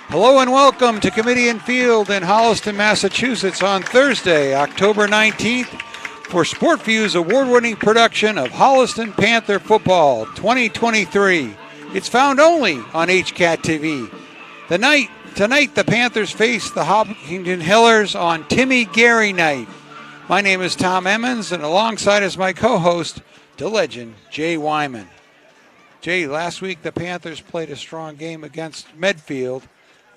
Hello and welcome to Kamitian Field in Holliston, Massachusetts on Thursday, October 19th for SportView's award-winning production of Holliston Panther Football 2023. It's found only on HCAT TV. Tonight, the Panthers face the Hopkinton Hillers on Timmy Gary night. My name is Tom Emmons, and alongside is my co-host, the legend, Jay Wyman. Jay, last week the Panthers played a strong game against Medfield.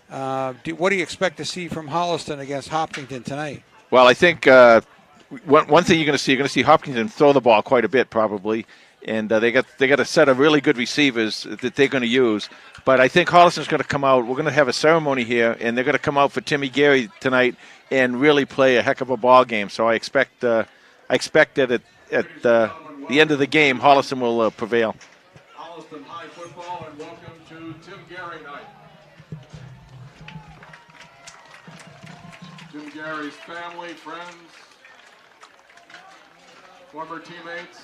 What do you expect to see from Holliston against Hopkinton tonight? Well, I think one thing you're going to see Hopkinton throw the ball quite a bit probably, and they got a set of really good receivers that they're going to use. But I think Holliston's going to come out. We're going to have a ceremony here, and they're going to come out for Timmy Gary tonight and really play a heck of a ball game. So I expect that at the end of the game, Holliston will prevail. Holliston High Football, and welcome to Tim Gary night. Tim Gary's family, friends, former teammates,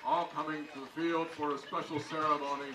all coming to the field for a special ceremony.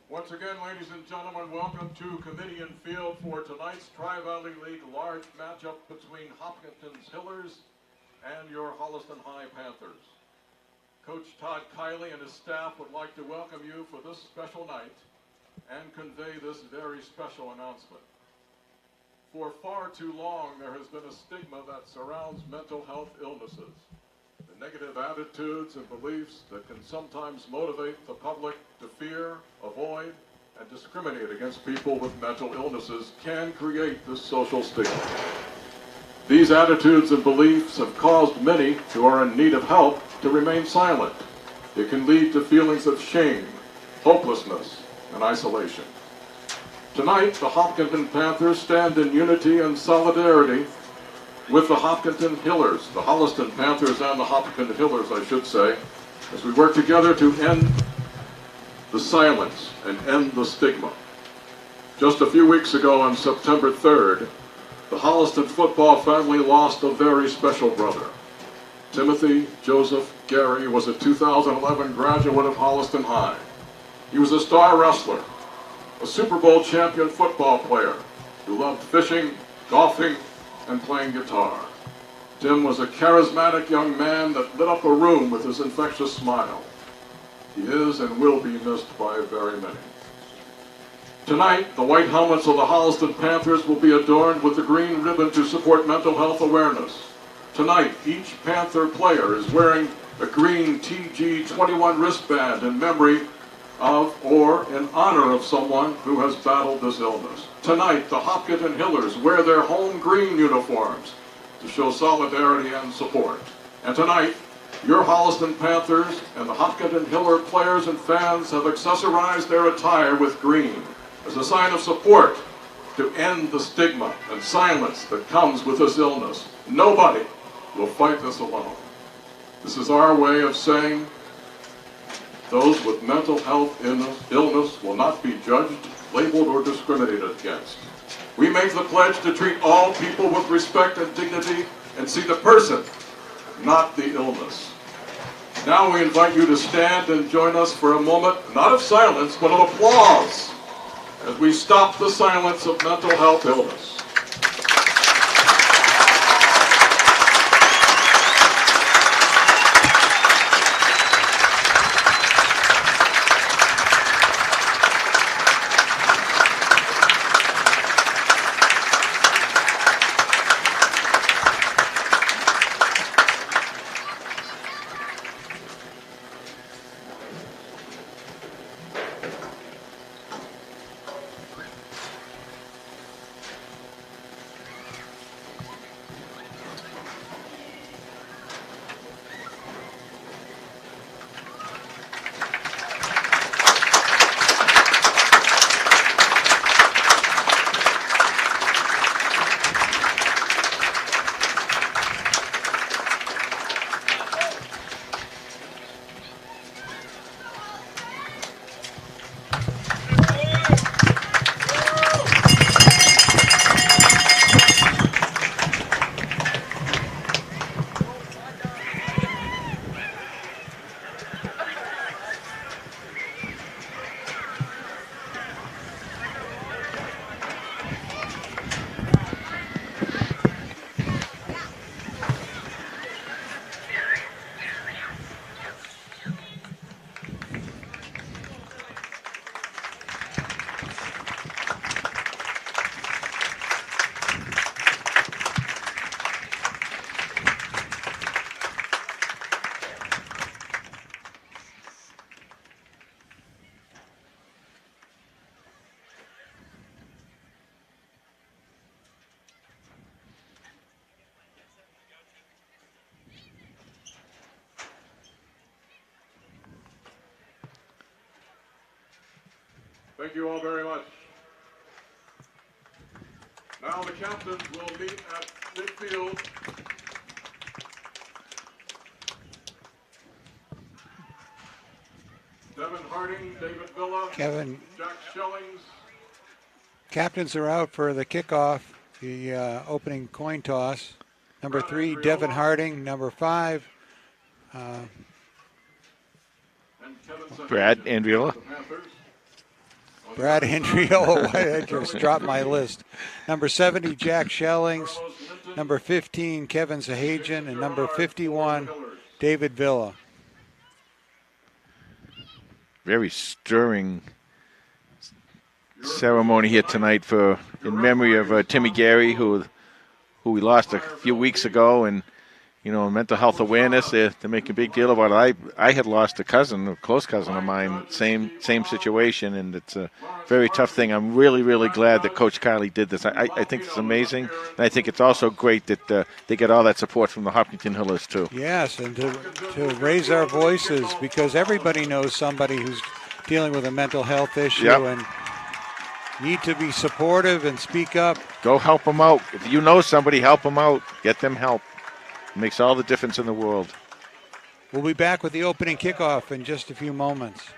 Once again, ladies and gentlemen, welcome to Kamitian Field for tonight's Tri-Valley League large matchup between Hopkinton's Hillers and your Holliston High Panthers. Coach Todd Kiley and his staff would like to welcome you for this special night and convey this very special announcement. For far too long, there has been a stigma that surrounds mental health illnesses. The negative attitudes and beliefs that can sometimes motivate the public to fear, avoid, and discriminate against people with mental illnesses can create this social stigma. These attitudes and beliefs have caused many who are in need of help to remain silent. It can lead to feelings of shame, hopelessness, and isolation. Tonight, the Hopkinton Panthers stand in unity and solidarity with the Hopkinton Hillers, the Holliston Panthers and the Hopkinton Hillers, I should say, as we work together to end the silence and end the stigma. Just a few weeks ago on September 3rd, the Holliston football family lost a very special brother. Timothy Joseph Gary was a 2011 graduate of Holliston High. He was a star wrestler, a Super Bowl champion football player who loved fishing, golfing, and playing guitar. Tim was a charismatic young man that lit up a room with his infectious smile. He is and will be missed by very many. Tonight, the white helmets of the Holliston Panthers will be adorned with the green ribbon to support mental health awareness. Tonight, each Panther player is wearing a green TG21 wristband in memory of or in honor of someone who has battled this illness. Tonight, the Hopkinton Hillers wear their home green uniforms to show solidarity and support. And tonight, your Holliston Panthers and the Hopkinton Hiller players and fans have accessorized their attire with green as a sign of support to end the stigma and silence that comes with this illness. Nobody will fight this alone. This is our way of saying those with mental health illness will not be judged, labeled, or discriminated against. We make the pledge to treat all people with respect and dignity and see the person, not the illness. Now we invite you to stand and join us for a moment, not of silence, but of applause, as we stop the silence of mental health illness. Thank you all very much. Now the captains will meet at midfield. Devin Harding, David Villa, Kevin, Jack Schellings. captains are out for the kickoff, the opening coin toss. Number 3, Devin Harding. Number 5, Brad Andriola. Brad Andriola. I just dropped my list. Number 70, Jack Schellings. Number 15, Kevin Zahajian. And number 51, David Villa. Very stirring ceremony here tonight in memory of Timmy Gary, who we lost a few weeks ago, and mental health awareness. They're making a big deal about it. I had lost a close cousin of mine, same situation, and it's a very tough thing. I'm really, really glad that Coach Kiley did this. I think it's amazing, and I think it's also great that they get all that support from the Hopkinton Hillers too. Yes, and to raise our voices, because everybody knows somebody who's dealing with a mental health issue, and need to be supportive and speak up. Go help them out. If you know somebody, help them out. Get them help. It makes all the difference in the world. We'll be back with the opening kickoff in just a few moments.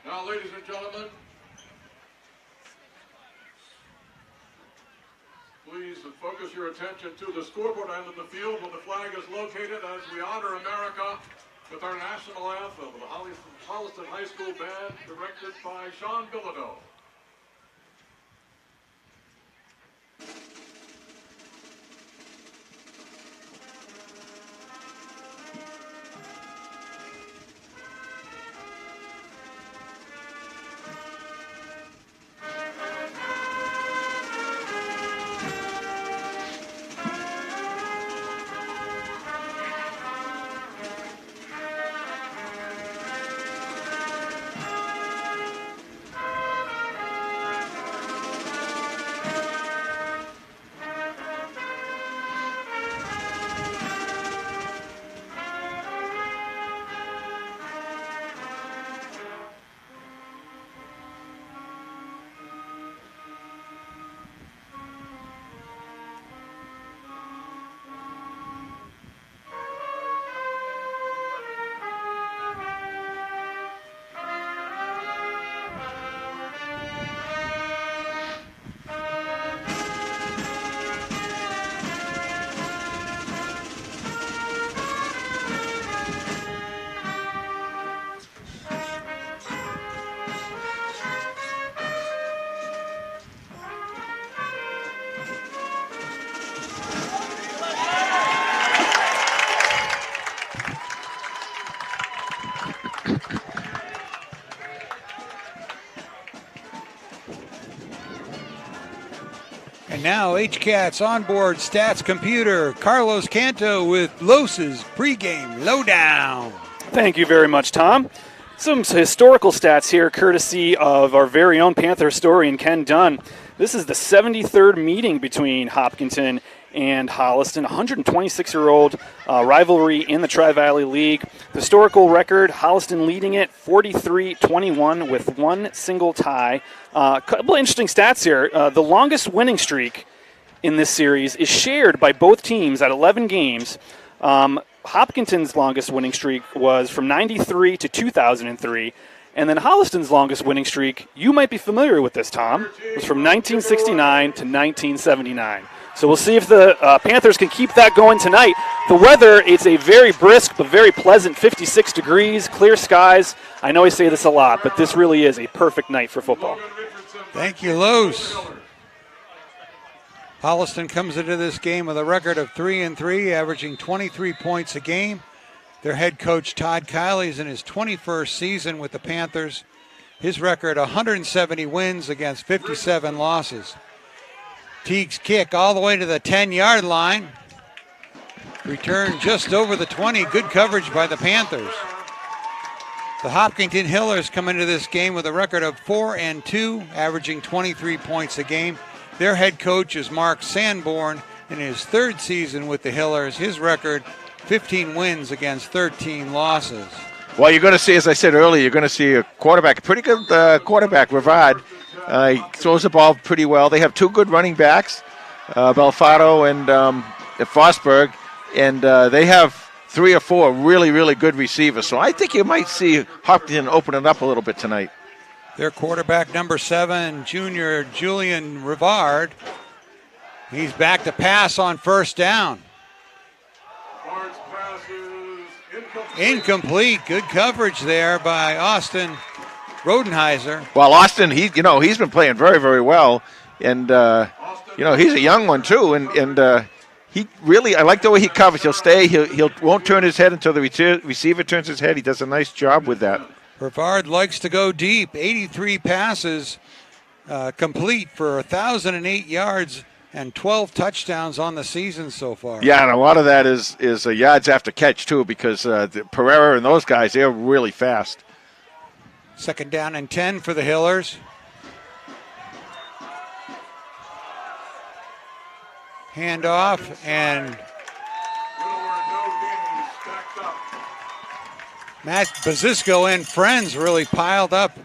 Now, ladies and gentlemen, please focus your attention to the scoreboard end of the field where the flag is located as we honor America with our national anthem, the Holliston High School Band, directed by Sean Bilodeau. And now HCAT's onboard stats computer, Carlos Canto with Los's pregame lowdown. Thank you very much, Tom. Some historical stats here, courtesy of our very own Panther historian, Ken Dunn. This is the 73rd meeting between Hopkinton and Holliston, 126-year-old rivalry in the Tri-Valley League. The historical record, Holliston leading it 43-21 with one single tie. A couple of interesting stats here. The longest winning streak in this series is shared by both teams at 11 games. Hopkinton's longest winning streak was from 93 to 2003. And then Holliston's longest winning streak, you might be familiar with this, Tom, was from 1969 to 1979. So we'll see if the Panthers can keep that going tonight. The weather, it's a very brisk but very pleasant 56 degrees, clear skies. I know I say this a lot, but this really is a perfect night for football. Thank you, Los. Holliston comes into this game with a record of 3-3, averaging 23 points a game. Their head coach, Todd Kiley, is in his 21st season with the Panthers. His record, 170 wins against 57 losses. Teague's kick all the way to the 10-yard line. Return just over the 20. Good coverage by the Panthers. The Hopkinton Hillers come into this game with a record of 4-2, averaging 23 points a game. Their head coach is Mark Sanborn. In his third season with the Hillers, his record, 15 wins against 13 losses. Well, you're going to see, as I said earlier, you're going to see a quarterback, a pretty good quarterback, Rivard. He throws the ball pretty well. They have two good running backs, Belfato and Fosberg, and they have 3 or 4 really, really good receivers. So I think you might see Hopkinton open it up a little bit tonight. Their quarterback, number 7, junior Julian Rivard. He's back to pass on first down. Bard's pass is Incomplete. Good coverage there by Austin Rodenheiser. Well, Austin, he's been playing very, very well, and he's a young one too, and he really, I like the way he covers. He'll stay. He won't turn his head until the receiver turns his head. He does a nice job with that. Rivard likes to go deep. 83 passes complete for 1,008 yards and 12 touchdowns on the season so far. Yeah, and a lot of that is yards after catch too, because Pereira and those guys, they're really fast. 2nd down and 10 for the Hillers. Handoff, and Matt Bazisco and friends really piled up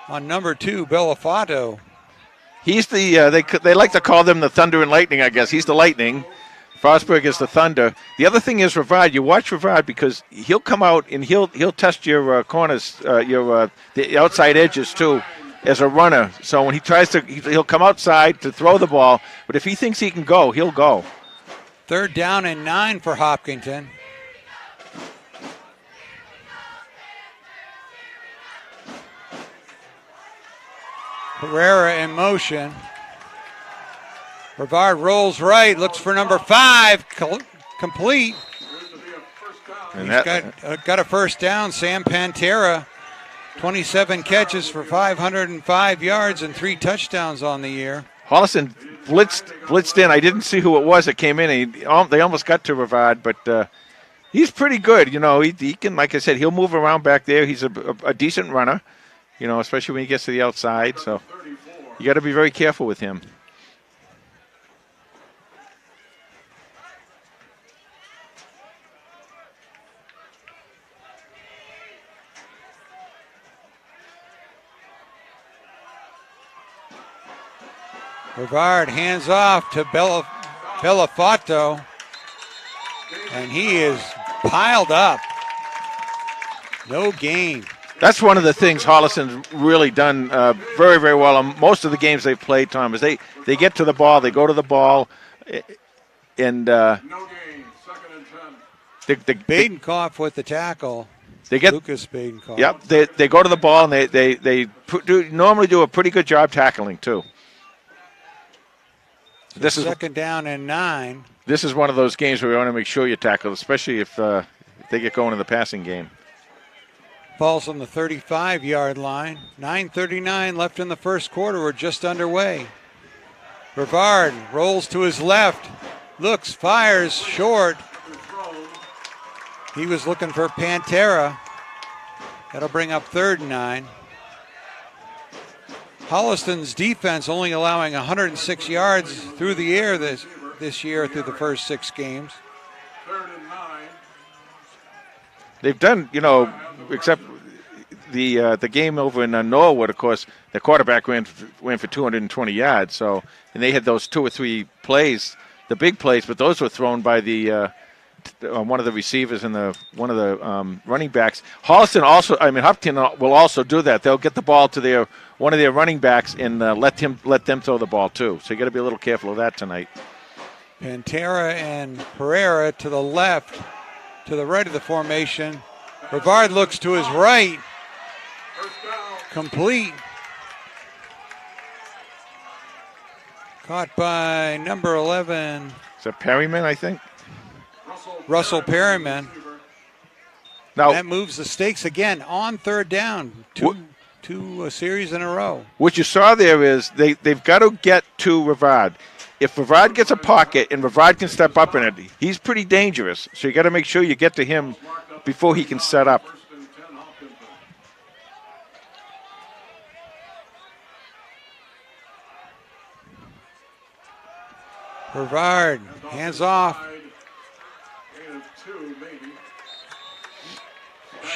on number 2, Belafato. He's the they like to call them the Thunder and Lightning, I guess. He's the Lightning. Fosberg is the Thunder. The other thing is Rivard. You watch Rivard because he'll come out and he'll test your corners, the outside edges too, as a runner. So when he tries to, he'll come outside to throw the ball. But if he thinks he can go, he'll go. 3rd down and 9 for Hopkinton. Pereira in motion. Rivard rolls right, looks for number 5, complete. And He's got a first down. Sam Pantera, 27 catches for 505 yards and 3 touchdowns on the year. Holliston blitzed in. I didn't see who it was that came in. They almost got to Rivard, but he's pretty good. He can, like I said, he'll move around back there. He's a decent runner, especially when he gets to the outside. So you got to be very careful with him. Rivard hands off to Belafato, and he is piled up. No gain. That's one of the things Holliston's really done very, very well on most of the games they've played, Tom, is they get to the ball, they go to the ball, and no gain, 2nd and 10. Badenkoff with the tackle. They get Lucas Badenkoff. Yep, they go to the ball, and they normally do a pretty good job tackling too. This is 2nd down and 9. This is one of those games where we want to make sure you tackle, especially if they get going in the passing game. Falls on the 35-yard line. 9:39 left in the first quarter. We're just underway. Rivard rolls to his left. Looks, fires, short. He was looking for Pantera. That'll bring up 3rd and 9. Holliston's defense only allowing 106 yards through the air this year through the first 6 games. 3rd and 9. They've done, except the game over in Norwood, of course, the quarterback ran for 220 yards. So, and they had those 2 or 3 plays, the big plays, but those were thrown by the one of the receivers and one of the running backs. Hopkinton will also do that. They'll get the ball to one of their running backs and let them throw the ball too. So you got to be a little careful of that tonight. Pantera and Pereira to the left, to the right of the formation. Rivard looks to his right. Complete. Caught by number 11. Is that Perryman, I think? Russell Perryman. Now that moves the stakes again on 3rd down. Two series in a row. What you saw there is they've got to get to Rivard. If Rivard gets a pocket and Rivard can step up in it, he's pretty dangerous. So you got to make sure you get to him before he can set up. Brevard, hands off. Gain of 2, maybe.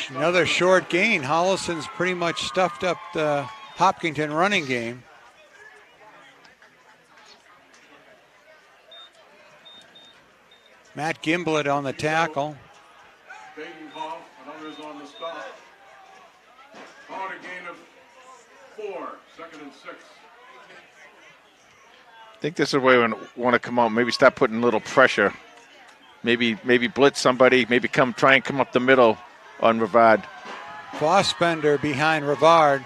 Another short gain. Holliston's pretty much stuffed up the Hopkinton running game. Matt Gimblett on the tackle. Badenhoff and others on the stop. Caught a gain of 4, 2nd and 6. I think this is where we want to come out. Maybe start putting a little pressure. Maybe blitz somebody. Maybe try and come up the middle on Rivard. Fossbender behind Rivard.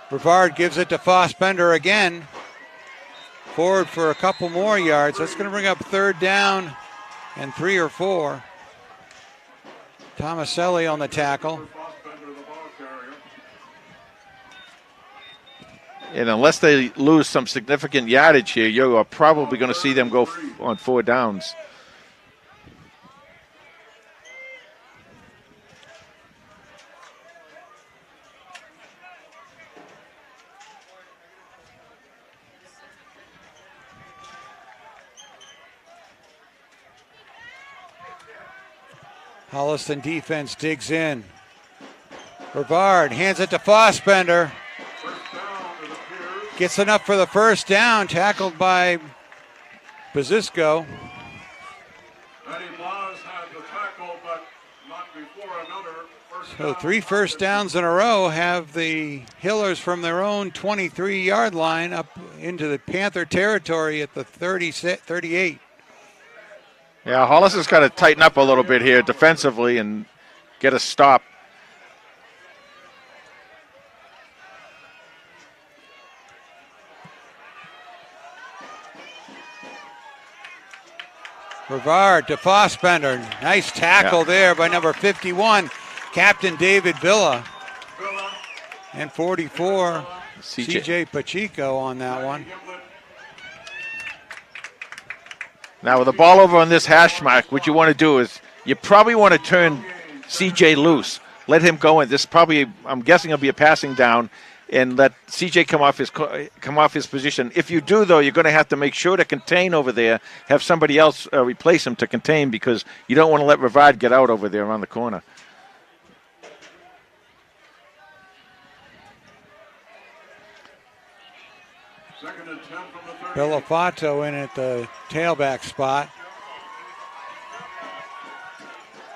Rivard gives it to Fossbender again. Forward for a couple more yards. That's going to bring up 3rd down and 3 or 4. Tomaselli on the tackle. And unless they lose some significant yardage here, you are probably going to see them go on 4 downs. Holliston defense digs in. Rivard hands it to Fossbender. Gets enough for the 1st down, tackled by Bazisco. Matty Blas had the tackle, but not before another first So down. 3 first downs in a row have the Hillers from their own 23-yard line up into the Panther territory at the 38. Yeah, Holliston's got to tighten up a little bit here defensively and get a stop. Rivard to Fossbender. Nice tackle there by number 51, Captain David Villa. Villa, And 44, CJ. CJ Pacheco on that one. Gimblett, Now with the ball over on this hash mark, what you want to do is you probably want to turn CJ loose. Let him go in. This probably, I'm guessing, it'll be a passing down, and let CJ come off his position. If you do, though, you're going to have to make sure to contain over there. Have somebody else replace him to contain, because you don't want to let Rivard get out over there around the corner. second and 10 from the 38. Bellafato in at the tailback spot.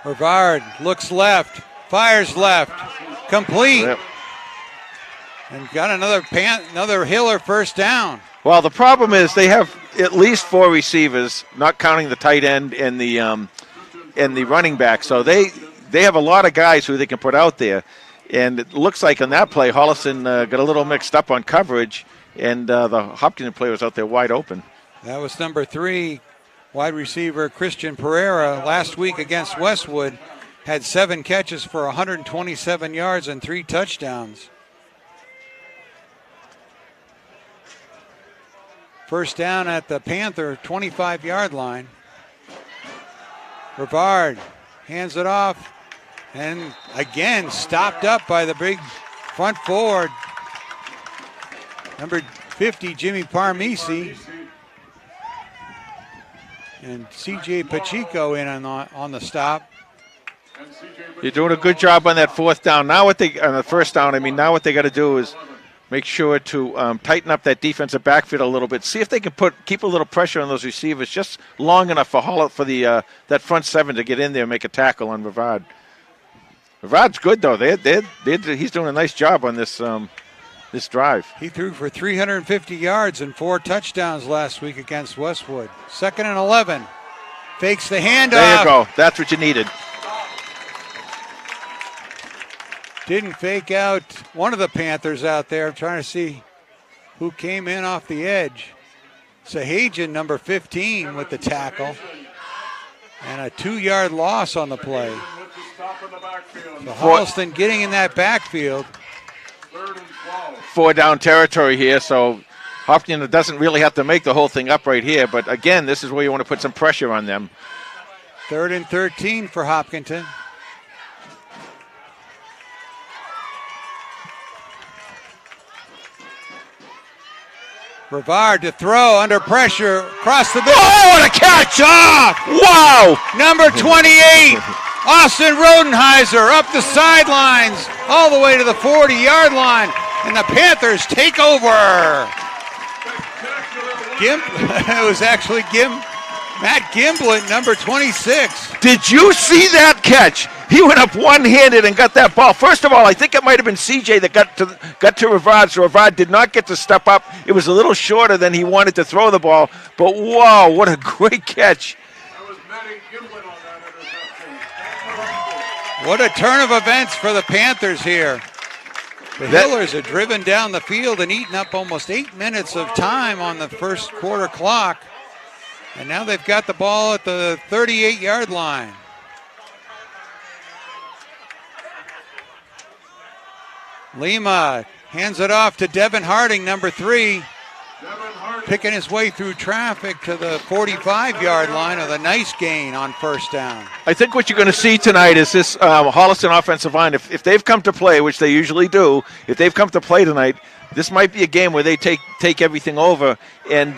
Rivard looks left, fires left, complete, Yep. and got another Hiller first down. Well, the problem is they have at least 4 receivers, not counting the tight end and the running back. So they have a lot of guys who they can put out there. And it looks like on that play, Holliston got a little mixed up on coverage, and the Hopkinton player was out there wide open. That was number 3, wide receiver Christian Pereira. Last week against Westwood, had 7 catches for 127 yards and 3 touchdowns. First down at the Panther 25-yard line. Rivard hands it off, and again stopped up by the big front forward, number 50, Jimmy Parmisi. And CJ Pacheco in on the stop. And CJ You're doing a good job on that 4th down. Now on the 1st down, now what they got to do is make sure to tighten up that defensive backfield a little bit. See if they can keep a little pressure on those receivers just long enough for the that front 7 to get in there and make a tackle on Rivard. Rivard's good though. He's doing a nice job on this this drive. He threw for 350 yards and 4 touchdowns last week against Westwood. 2nd and 11. Fakes the handoff. There you go. That's what you needed. Didn't fake out one of the Panthers out there. I'm trying to see who came in off the edge. Sahajian, number 15, with the tackle. And a 2-yard loss on the play. with the stop in the backfield. So Holliston getting in that backfield. 3rd and 12. 4 down territory here, so Hopkinton doesn't really have to make the whole thing up right here. But again, this is where you want to put some pressure on them. 3rd and 13 for Hopkinton. Brevard to throw under pressure across the middle. Oh, what a catch! Wow! Number 28, Austin Rodenheiser up the sidelines all the way to the 40-yard line, and the Panthers take over. It was actually Matt Gimblett, number 26. Did you see that catch? He went up one-handed and got that ball. First of all, I think it might have been CJ that got to Rivard, so Rivard did not get to step up. It was a little shorter than he wanted to throw the ball. But, wow, what a great catch. That was Matty Gimblett on that interception. What a turn of events for the Panthers here. The Hillers have driven down the field and eaten up almost 8 minutes of time on the first quarter clock. And now they've got the ball at the 38-yard line. Lima hands it off to Devin Harding, number 3. Picking his way through traffic to the 45-yard line with a nice gain on first down. I think what you're going to see tonight is this Holliston offensive line. If they've come to play, which they usually do, if they've come to play tonight, this might be a game where they take everything over. And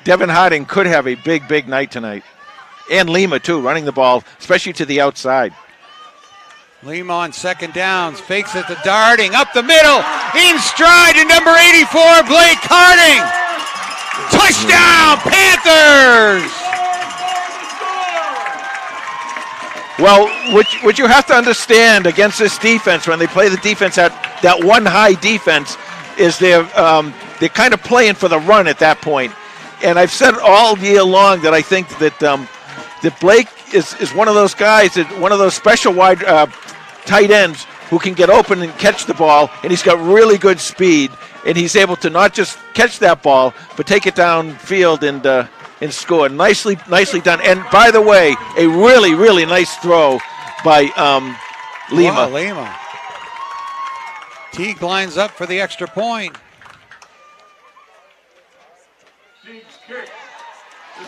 Devin Harding could have a big, big night tonight. And Lima, too, running the ball, especially to the outside. Lima on second downs, fakes it to Darting, up the middle, in stride to number 84, Blake Harding. Touchdown, Panthers! Well, what you have to understand against this defense, when they play the defense at that one high defense, is they're kind of playing for the run at that point. And I've said all year long that I think that Blake is one of those guys, one of those special wide tight ends who can get open and catch the ball, and he's got really good speed, and he's able to not just catch that ball, but take it downfield and score. Nicely done. And by the way, a really, really nice throw by Lima. Wow, Lima. Teague lines up for the extra point.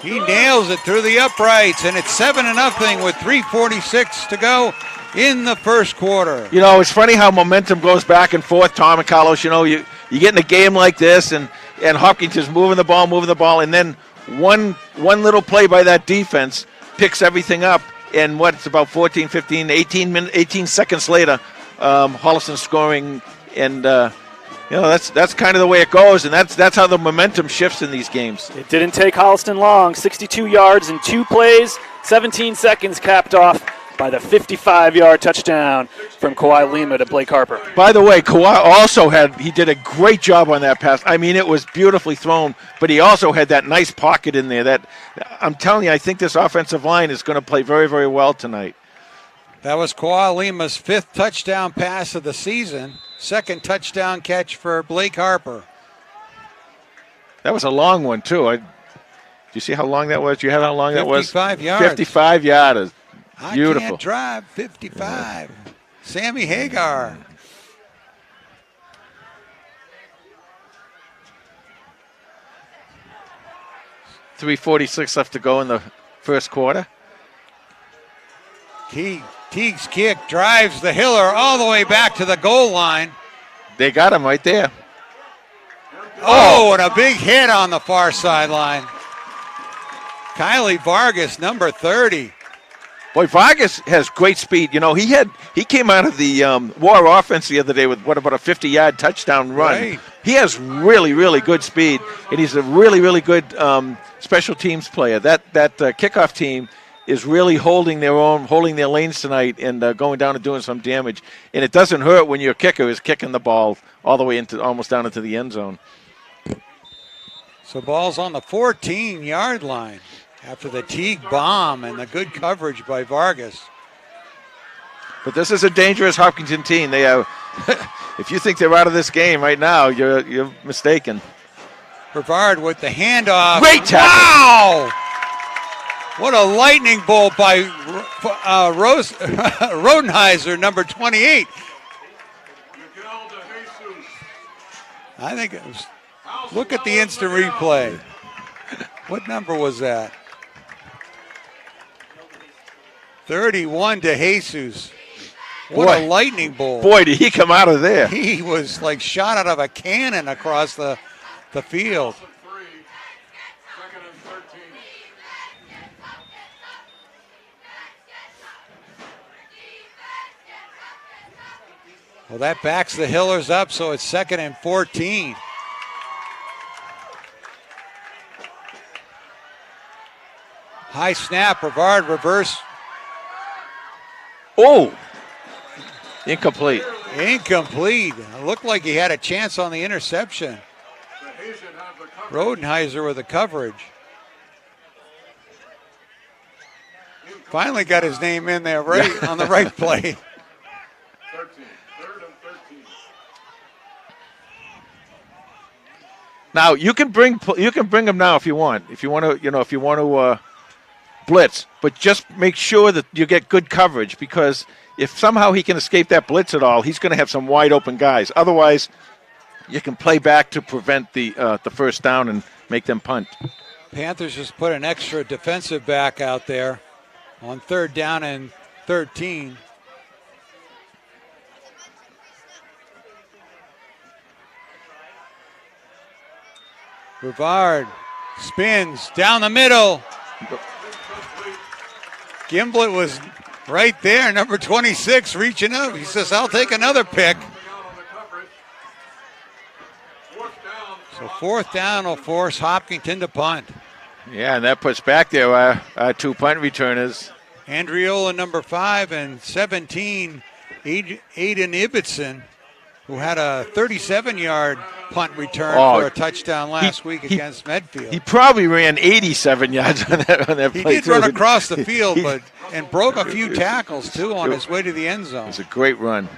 He nails it through the uprights, and it's 7-0 with 3:46 to go in the first quarter. You know, it's funny how momentum goes back and forth, Tom and Carlos. You know, you get in a game like this, and Hopkinton's moving the ball, and then one little play by that defense picks everything up, and it's about 14, 15, 18 seconds later, Holliston scoring, and that's kind of the way it goes, and that's how the momentum shifts in these games. It didn't take Holliston long. 62 yards in 2 plays, 17 seconds capped off by the 55-yard touchdown from Kawhi Lima to Blake Harper. By the way, Kawhi also did a great job on that pass. I mean, it was beautifully thrown, but he also had that nice pocket in there. That I'm telling you, I think this offensive line is going to play very, very well tonight. That was Kawhi Lima's 5th touchdown pass of the season. 2nd touchdown catch for Blake Harper. That was a long one, too. Did you see how long that was? You had how long that was? 55 yards. 55 yards. Beautiful. I can't drive 55. Yeah. Sammy Hagar. .346 left to go in the first quarter. Teague's kick drives the Hiller all the way back to the goal line. They got him right there. Oh, and a big hit on the far sideline. Kylie Vargas, number 30. Boy, Vargas has great speed. You know, he came out of the War offense the other day with about a 50-yard touchdown run. Right. He has really, really good speed, and he's a really, really good special teams player. That kickoff team is really holding their own, holding their lanes tonight, and going down and doing some damage. And it doesn't hurt when your kicker is kicking the ball all the way into almost down into the end zone. So ball's on the 14-yard line after the Teague bomb and the good coverage by Vargas. But this is a dangerous Hopkinton team. They have, if you think they're out of this game right now, you're mistaken. Brevard with the handoff. Great tackle. Wow! What a lightning bolt by Rodenheiser, number 28. I think it was. Look at the instant replay. What number was that? 31 to Jesus. What a lightning bolt. Boy, did he come out of there. He was like shot out of a cannon across the the field. 3, 2nd and 13. Well, that backs the Hillers up, so it's 2nd and 14. High snap, Brevard reverse. Oh! Incomplete. Incomplete. It looked like he had a chance on the interception. The Haitian have the coverage. Rodenheiser with the coverage. Finally got his name in there right on the right play. 13. 3rd and 13. Now you can bring him now if you want. If you want to blitz, but just make sure that you get good coverage, because if somehow he can escape that blitz at all, he's going to have some wide open guys. Otherwise, you can play back to prevent the first down and make them punt. Panthers just put an extra defensive back out there on 3rd down and 13. Brevard spins down the middle. Gimblett was right there, number 26, reaching up. He says, I'll take another pick. So 4th down will force Hopkinton to punt. Yeah, and that puts back there our 2 punt returners. Andriola, number 5, and 17, Aiden Ibbotson, who had a 37-yard punt return for a touchdown last week against Medfield. He probably ran 87 yards on that He play. did run across the field, and broke a few tackles, too, on his way to the end zone. It was a great run.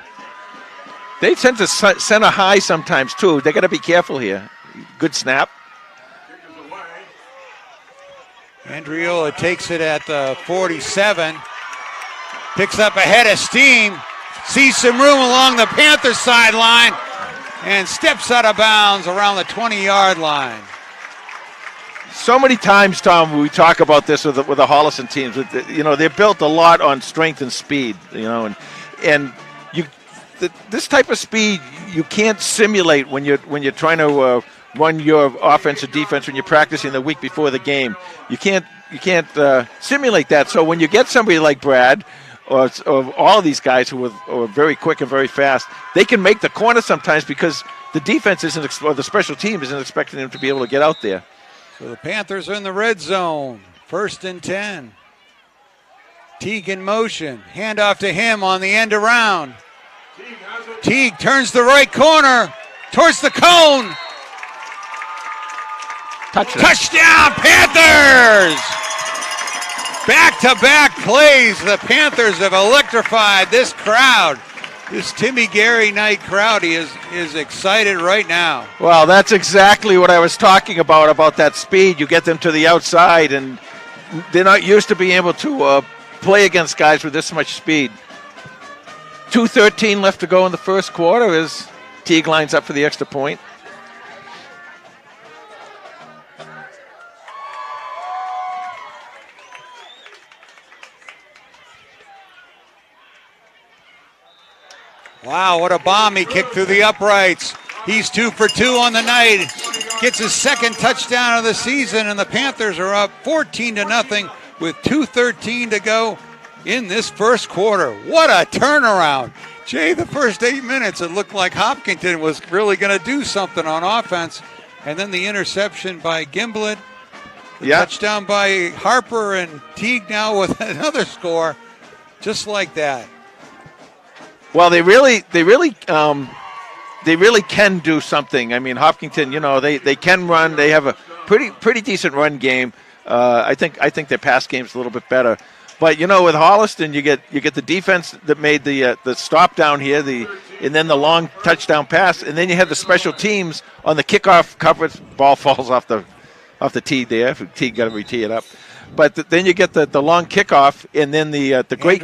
They tend to center high sometimes, too. They got to be careful here. Good snap. Andriola takes it at the 47, picks up a head of steam, sees some room along the Panthers sideline, and steps out of bounds around the 20-yard line. So many times, Tom, we talk about this with the Holliston teams. They're built a lot on strength and speed. And this type of speed you can't simulate when you're trying to run your offense or defense when you're practicing the week before the game. You can't simulate that. So when you get somebody like Brad or all of these guys who are very quick and very fast, they can make the corner sometimes because the defense or the special team isn't expecting them to be able to get out there. So the Panthers are in the red zone. 1st and 10. Teague in motion. Handoff to him on the end around. Teague turns the right corner towards the cone. Touchdown, Panthers! Back-to-back plays. The Panthers have electrified this crowd. This Timmy Gary night crowd is excited right now. Well, that's exactly what I was talking about that speed. You get them to the outside, and they're not used to being able to play against guys with this much speed. 2:13 left to go in the first quarter as Teague lines up for the extra point. Wow, what a bomb he kicked through the uprights. He's 2 for 2 on the night. Gets his 2nd touchdown of the season, and the Panthers are up 14-0 with 2:13 to go in this first quarter. What a turnaround. Jay, the first 8 minutes, it looked like Hopkinton was really going to do something on offense. And then the interception by Gimblett. Touchdown by Harper, and Teague now with another score just like that. Well, they really can do something. I mean, Hopkinton, they can run. They have a pretty decent run game. I think their pass game's a little bit better. But with Holliston, you get the defense that made the stop down here, and then the long touchdown pass, and then you have the special teams on the kickoff coverage. Ball falls off the tee there. Tee got to re-tee it up. But then you get the long kickoff, and then the great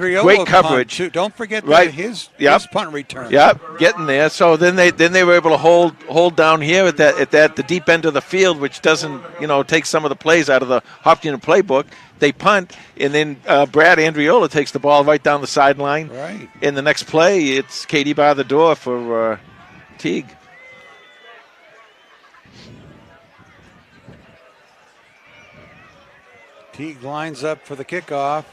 coverage. Don't forget his punt return. Yep, getting there. So then they were able to hold down here at the deep end of the field, which doesn't take some of the plays out of the Hopkinton playbook. They punt, and then Brad Andriola takes the ball right down the sideline. Right. In the next play, it's Katie by the door for Teague. Teague lines up for the kickoff.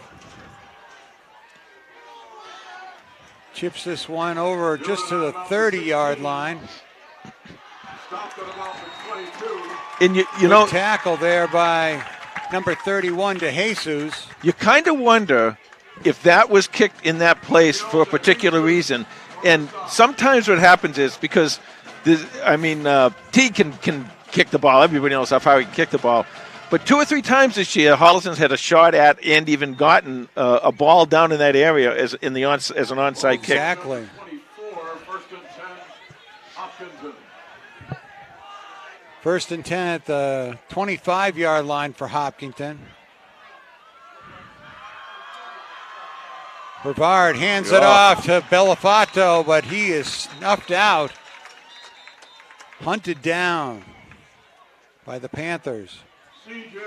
Chips this one over just to the 30-yard line. Stopped at about the 22. And you Good know, tackle there by number 31 to Jesus. you kind of wonder if that was kicked in that place for a particular reason. And sometimes what happens is because, Teague can kick the ball. Everybody knows how far he can kick the ball. But 2 or 3 times this year, Holliston's had a shot at and even gotten a ball down in that area as an onside kick. Exactly. 24, first and 10, Hopkinton. First and 10 at the 25-yard line for Hopkinton. Brevard hands it off to Bellafato, but he is snuffed out. Hunted down by the Panthers. CJ, you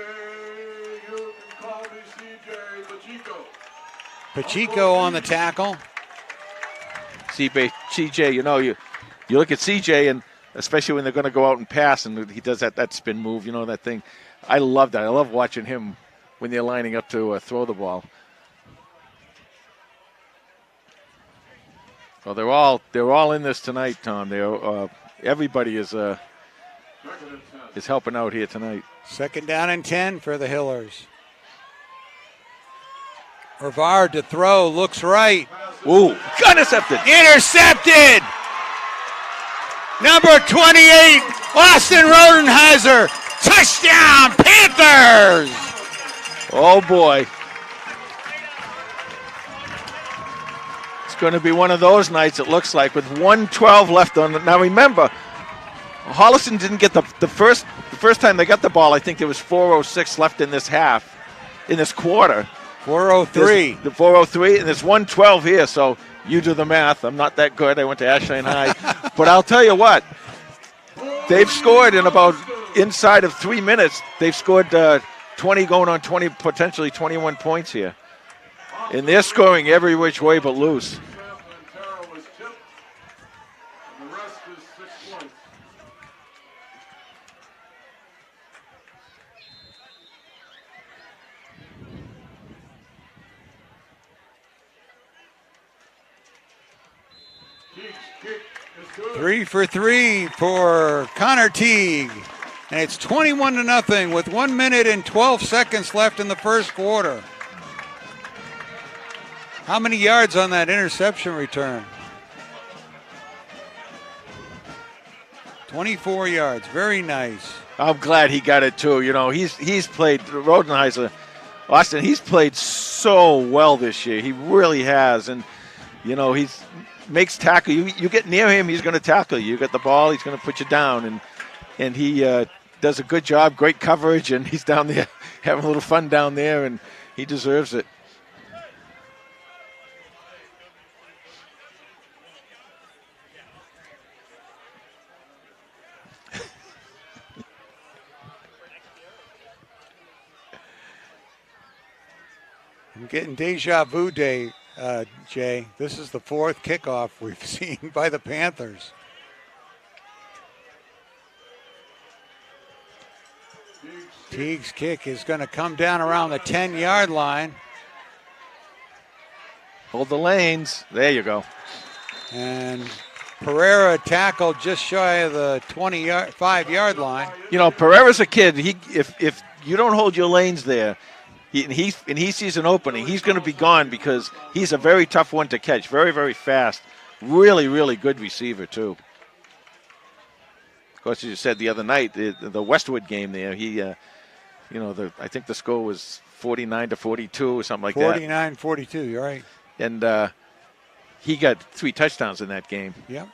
can call me CJ Pacheco. Pacheco on the tackle. CJ, you look at CJ, and especially when they're going to go out and pass, and he does that spin move, that thing. I love that. I love watching him when they're lining up to throw the ball. Well, they're all in this tonight, Tom. Everybody is helping out here tonight. Second down and 10 for the Hillers. Brevard to throw, looks right. Ooh, intercepted. Intercepted! Number 28, Austin Rodenheiser. Touchdown, Panthers! Oh, boy. It's going to be one of those nights, it looks like, with 1:12 left on it. Now, remember, Holliston didn't get the first time they got the ball. I think there was 4:06 left in this quarter. 4:03. The 4:03, and there's 1:12 here, so you do the math. I'm not that good. I went to Ashline High. But I'll tell you what, they've scored in about inside of 3 minutes. They've scored 20 going on 20, potentially 21 points here. And they're scoring every which way but loose. And the rest is 6 points. Teague's kick is good. 3 for 3 for Connor Teague. And it's 21-0 with 1 minute and 12 seconds left in the first quarter. How many yards on that interception return? 24 yards. Very nice. I'm glad he got it too. He's played Rodenheiser, Austin. He's played so well this year. He really has, and he's makes tackle. You get near him, he's going to tackle you. You get the ball, he's going to put you down, and he does a good job. Great coverage, and he's down there having a little fun down there, and he deserves it. I'm getting deja vu day, Jay. This is the 4th kickoff we've seen by the Panthers. Teague's kick is going to come down around the 10-yard line. Hold the lanes. There you go. And Pereira tackled just shy of the 25-yard line. Pereira's a kid. If you don't hold your lanes there, and he sees an opening, he's going to be gone because he's a very tough one to catch. Very, very fast. Really, really good receiver, too. Of course, as you said the other night, the Westwood game there, I think the score was 49-42 or something like that. 49-42, you're right. And he got 3 touchdowns in that game. Yep.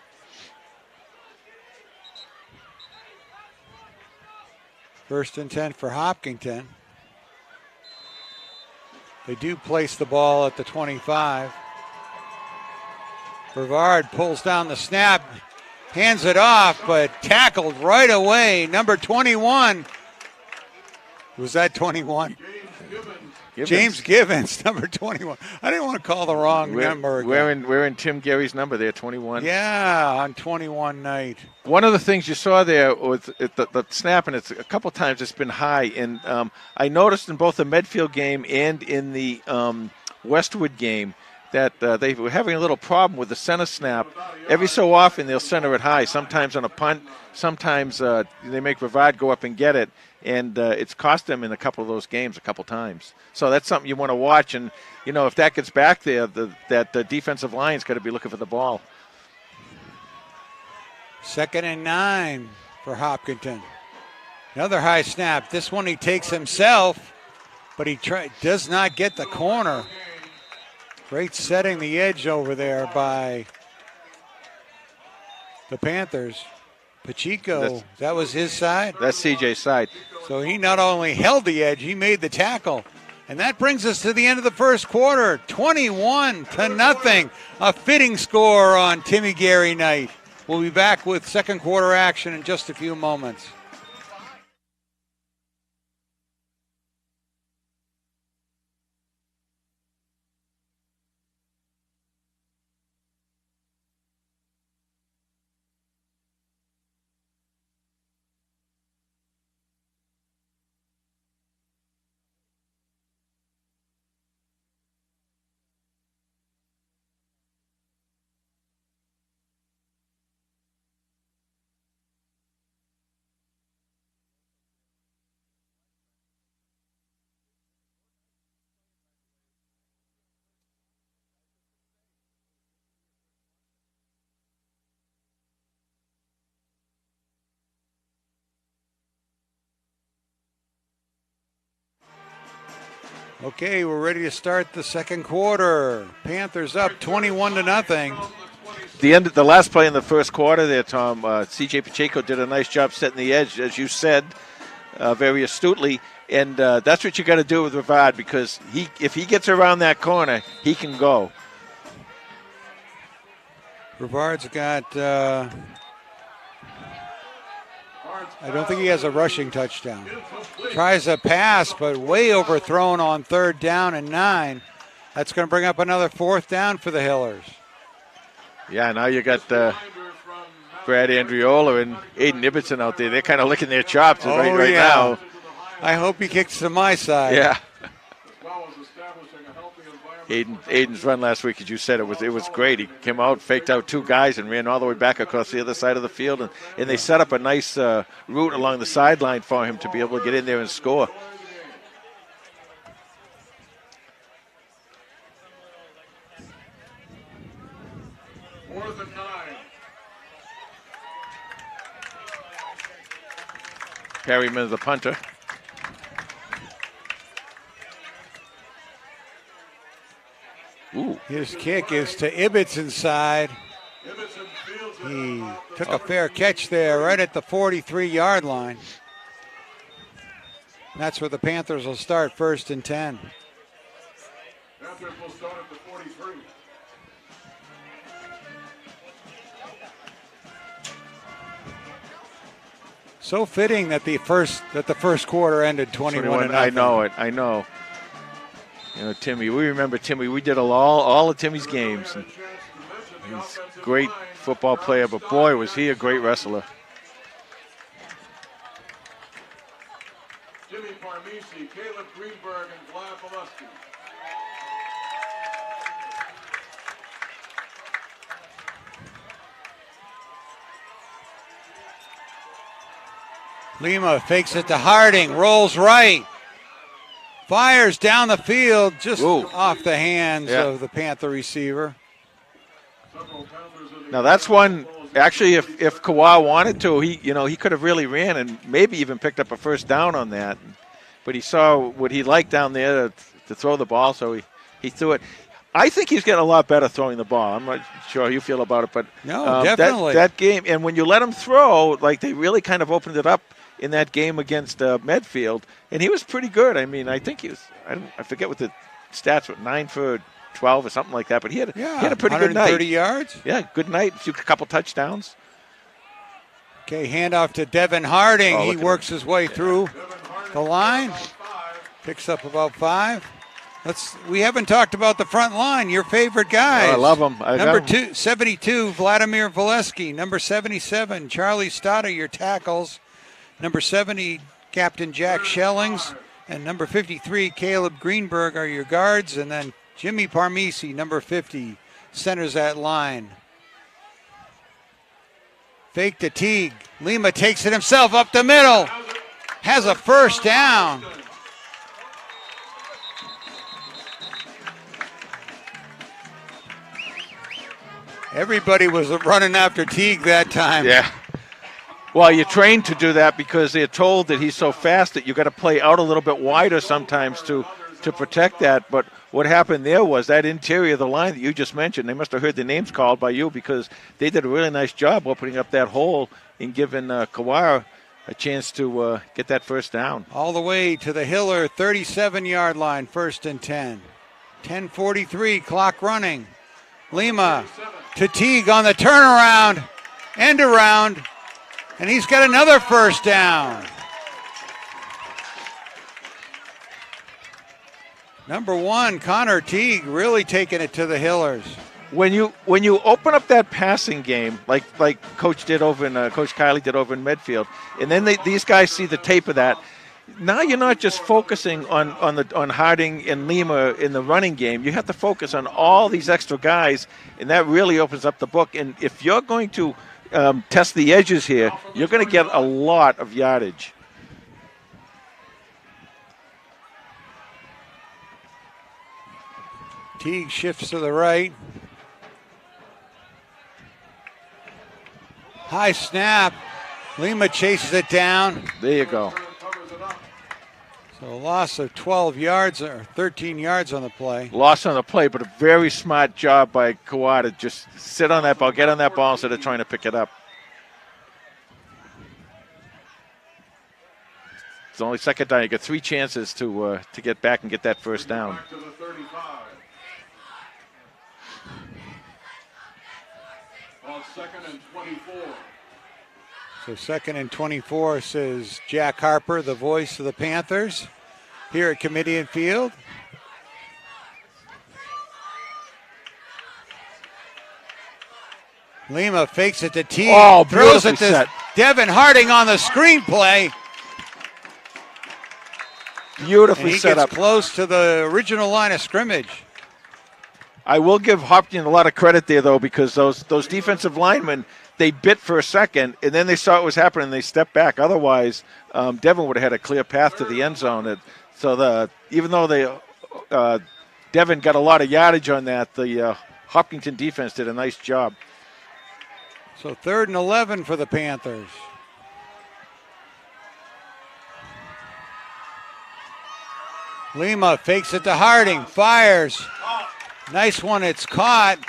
First and 10 for Hopkinton. They do place the ball at the 25. Brevard pulls down the snap, hands it off, but tackled right away. Number 21. Was that 21? James Gibbons, number 21. I didn't want to call the wrong number again. We're in Tim Gary's number there, 21. Yeah, on 21 night. One of the things you saw there was the snap, and it's a couple times it's been high. And I noticed in both the Medfield game and in the Westwood game that they were having a little problem with the center snap. Every so often they'll center it high, sometimes on a punt, sometimes they make Rivard go up and get it. And it's cost them in a couple of those games a couple times. So that's something you want to watch. And, if that gets back there, the defensive line's got to be looking for the ball. 2nd and 9 for Hopkinton. Another high snap. This one he takes himself, but he does not get the corner. Great setting the edge over there by the Panthers. Pacheco, that was his side? That's CJ's side. So he not only held the edge, he made the tackle. And that brings us to the end of the first quarter, 21-0. A fitting score on Timmy Gary night. We'll be back with second quarter action in just a few moments. Okay, we're ready to start the second quarter. Panthers up 21-0. The last play in the first quarter there, Tom, C.J. Pacheco did a nice job setting the edge, as you said, very astutely. And that's what you got to do with Rivard, because if he gets around that corner, he can go. Rivard's got, I don't think he has a rushing touchdown. Tries a pass, but way overthrown on 3rd down and 9. That's going to bring up another 4th down for the Hillers. Yeah, now you got Brad Andriola and Aiden Ibbotson out there. They're kind of licking their chops right now. I hope he kicks to my side. Yeah. Aiden's run last week, as you said, it was great. He came out, faked out 2 guys, and ran all the way back across the other side of the field. And they set up a nice route along the sideline for him to be able to get in there and score. Perryman, the punter. Ooh. His kick is to Ibbetson's side. He took a fair catch there right at the 43-yard line. That's where the Panthers will start, 1st and 10. Panthers will start at the 43. So fitting that the first quarter ended 21-0. I know it. I know. Timmy, we remember Timmy. We did all of Timmy's games. And he's a great football player, but boy, was he a great wrestler. Jimmy Parmisi, Caleb Greenberg, and Vlad Molesky. Lima fakes it to Harding, rolls right. Fires down the field, just off the hands of the Panther receiver. Now that's one. Actually, if Kawhi wanted to, he could have really ran and maybe even picked up a 1st down on that. But he saw what he liked down there to throw the ball, so he threw it. I think he's getting a lot better throwing the ball. I'm not sure how you feel about it, but no, definitely that game. And when you let him throw, like they really kind of opened it up in that game against Medfield, and he was pretty good. I mean, I think he was. I forget what the stats were, 9 for 12 or something like that. But he had a pretty good night. 130 yards. Yeah, good night. A couple touchdowns. Okay, handoff to Devin Harding. He works his way through the line. Picks up about 5. We haven't talked about the front line, your favorite guys. I love them. Number 72, Vladimir Valesky. Number 77, Charlie Stoddard, your tackles. Number 70, Captain Jack Schellings. And number 53, Caleb Greenberg are your guards. And then Jimmy Parmisi, number 50, centers that line. Fake to Teague. Lima takes it himself up the middle. Has a first down. Everybody was running after Teague that time. Yeah. Well, you're trained to do that because they're told that he's so fast that you got to play out a little bit wider sometimes to protect that. But what happened there was that interior of the line that you just mentioned, they must have heard the names called by you because they did a really nice job opening up that hole and giving Kawara a chance to get that first down. All the way to the Hiller 37-yard line, 1st and 10. 10:43, clock running. Lima to Teague on the turnaround, end around, and he's got another first down. Number 1, Connor Teague, really taking it to the Hillers. When you open up that passing game, like Coach did over in Coach Kiley did over in Medfield, and then these guys see the tape of that. Now you're not just focusing on Harding and Lima in the running game. You have to focus on all these extra guys, and that really opens up the book. And if you're going to test the edges here, you're going to get a lot of yardage. Teague shifts to the right. High snap. Lima chases it down. There you go. So a loss of 12 yards or 13 yards on the play. Loss on the play, but a very smart job by Kawhi to just sit on that ball, get on that ball instead of trying to pick it up. It's only second down. You get 3 chances to get back and get that first down. Back to the 35. On 2nd and 24. So 2nd and 24, says Jack Harper, the voice of the Panthers here at Kamitian Field. Lima fakes it to Teague. Oh, throws it to set. Devin Harding on the screenplay. Beautifully And he set gets up. close to the original line of scrimmage. I will give Hopkinton a lot of credit there, though, because those defensive linemen, they bit for a second, and then they saw what was happening, and they stepped back. Otherwise, Devin would have had a clear path to the end zone. Even though Devin got a lot of yardage on that, the Hopkinton defense did a nice job. So 3rd and 11 for the Panthers. Lima fakes it to Harding, fires. Nice one, it's caught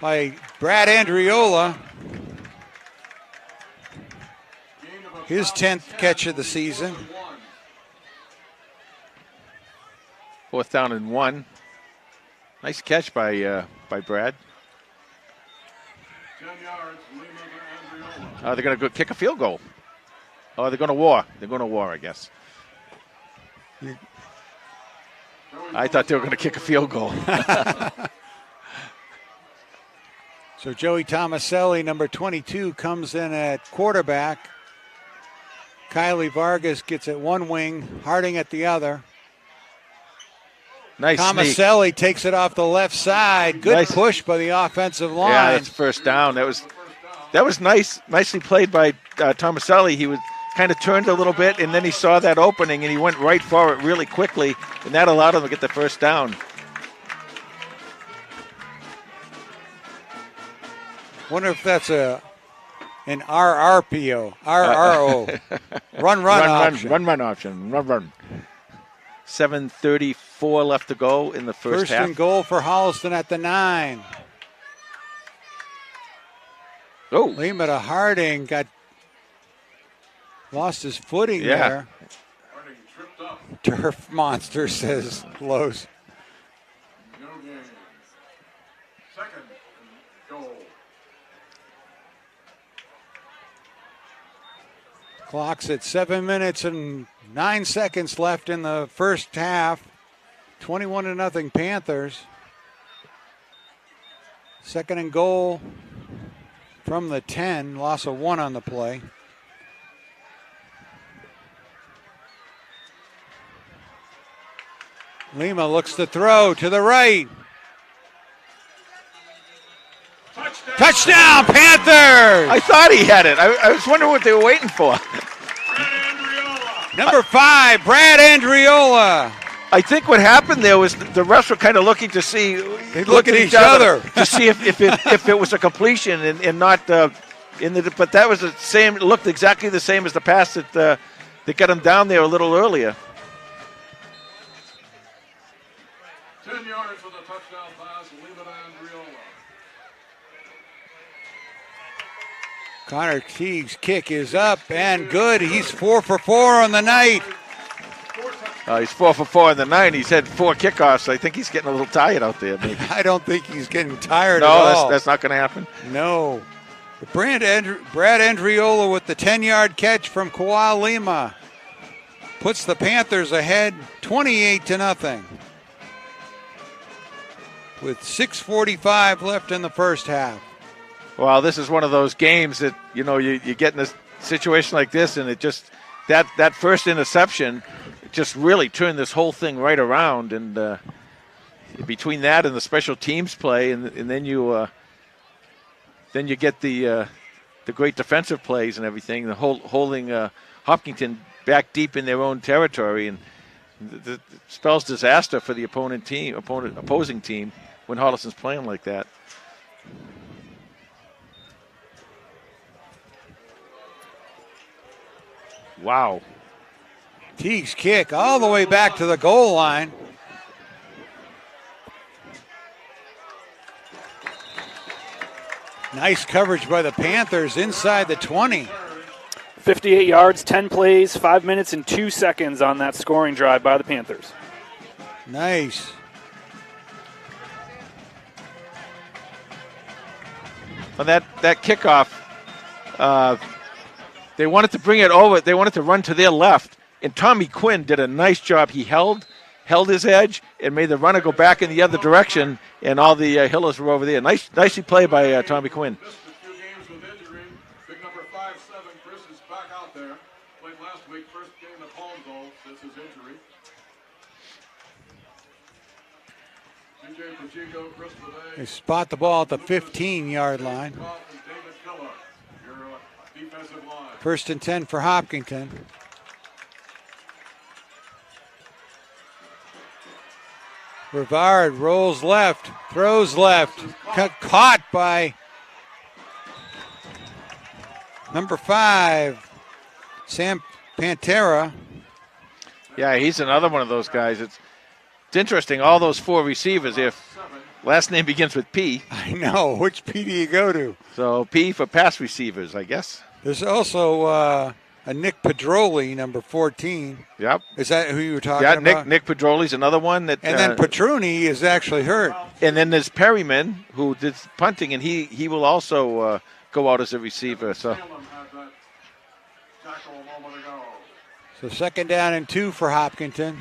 by Brad Andriola. His 10th catch of the season. 4th down and 1. Nice catch by Brad. 10 yards, Lima to Andriola. They're going to go kick a field goal. Oh, they're going to war. They're going to war, I guess. I thought they were going to kick a field goal. So Joey Tomaselli, number 22, comes in at quarterback. Kylie Vargas gets at one wing, Harding at the other. Nice sneak. Tomaselli takes it off the left side. Good Nice. push by the offensive line. Yeah, that's first down. That was nice. Nicely played by Tomaselli. He was kind of turned a little bit, and then he saw that opening, and he went right for it really quickly, and that allowed him to get the first down. Wonder if that's an RRPO, RRO, run option. 7:34 left to go in the first half. And goal for Holliston at the 9. Oh, Lima to Harding, lost his footing Yeah. there. Harding tripped up. Turf monster, says Lowe's. No game. 2nd and goal. Clock's at 7 minutes and 9 seconds left in the first half. 21-0 Panthers. Second and goal from the 10. Loss of 1 on the play. Lima looks to throw to the right. Touchdown, Panthers! I thought he had it. I was wondering what they were waiting for. Number 5, Brad Andriola. I think what happened there was the refs were kind of looking to see. They look at each other to see if it was a completion and not in the. But that was the same. It looked exactly the same as the pass that got him down there a little earlier. 10 yards for the touchdown pass, Lima Andriola. Connor Teague's kick is up and good. He's 4 for 4 on the night. He's 4 for 4 in the night. He's had 4 kickoffs. I think he's getting a little tired out there. Maybe. I don't think he's getting tired at all. No, that's not going to happen. No. Brad Andriola with the 10-yard catch from Kawhi Lima puts the Panthers ahead 28-0. With 6:45 left in the first half. Well, this is one of those games that, you get in a situation like this, and it just, that first interception just really turned this whole thing right around. And between that and the special teams play, and then you get the great defensive plays and everything, the holding Hopkinton back deep in their own territory, and it spells disaster for the opposing team when Holliston's playing like that. Wow. Teague's kick all the way back to the goal line. Nice coverage by the Panthers inside the 20. 58 yards, 10 plays, 5 minutes and 2 seconds on that scoring drive by the Panthers. Nice. On that kickoff, they wanted to bring it over. They wanted to run to their left, and Tommy Quinn did a nice job. He held his edge and made the runner go back in the other direction, and all the Hillers were over there. Nicely played by Tommy Quinn. Missed a few games with injury. Big number 5'7", Chris is back out there. Played last week, first game at Palmville since his injury. DJ Pacheco, Chris Bonet. They spot the ball at the 15-yard line. David Killa, your defensive line. First and 10 for Hopkinton. Rivard rolls left, throws left, caught by number 5, Sam Pantera. Yeah, he's another one of those guys. It's interesting, all those 4 receivers, if last name begins with P. I know. Which P do you go to? So P for pass receivers, I guess. There's also a Nick Pedroli, number 14. Yep. Is that who you were talking about? Yeah, Nick Pedroli's another one. And then Petruni is actually hurt. And then there's Perryman, who did punting, and he will also go out as a receiver. So second down and 2 for Hopkinton.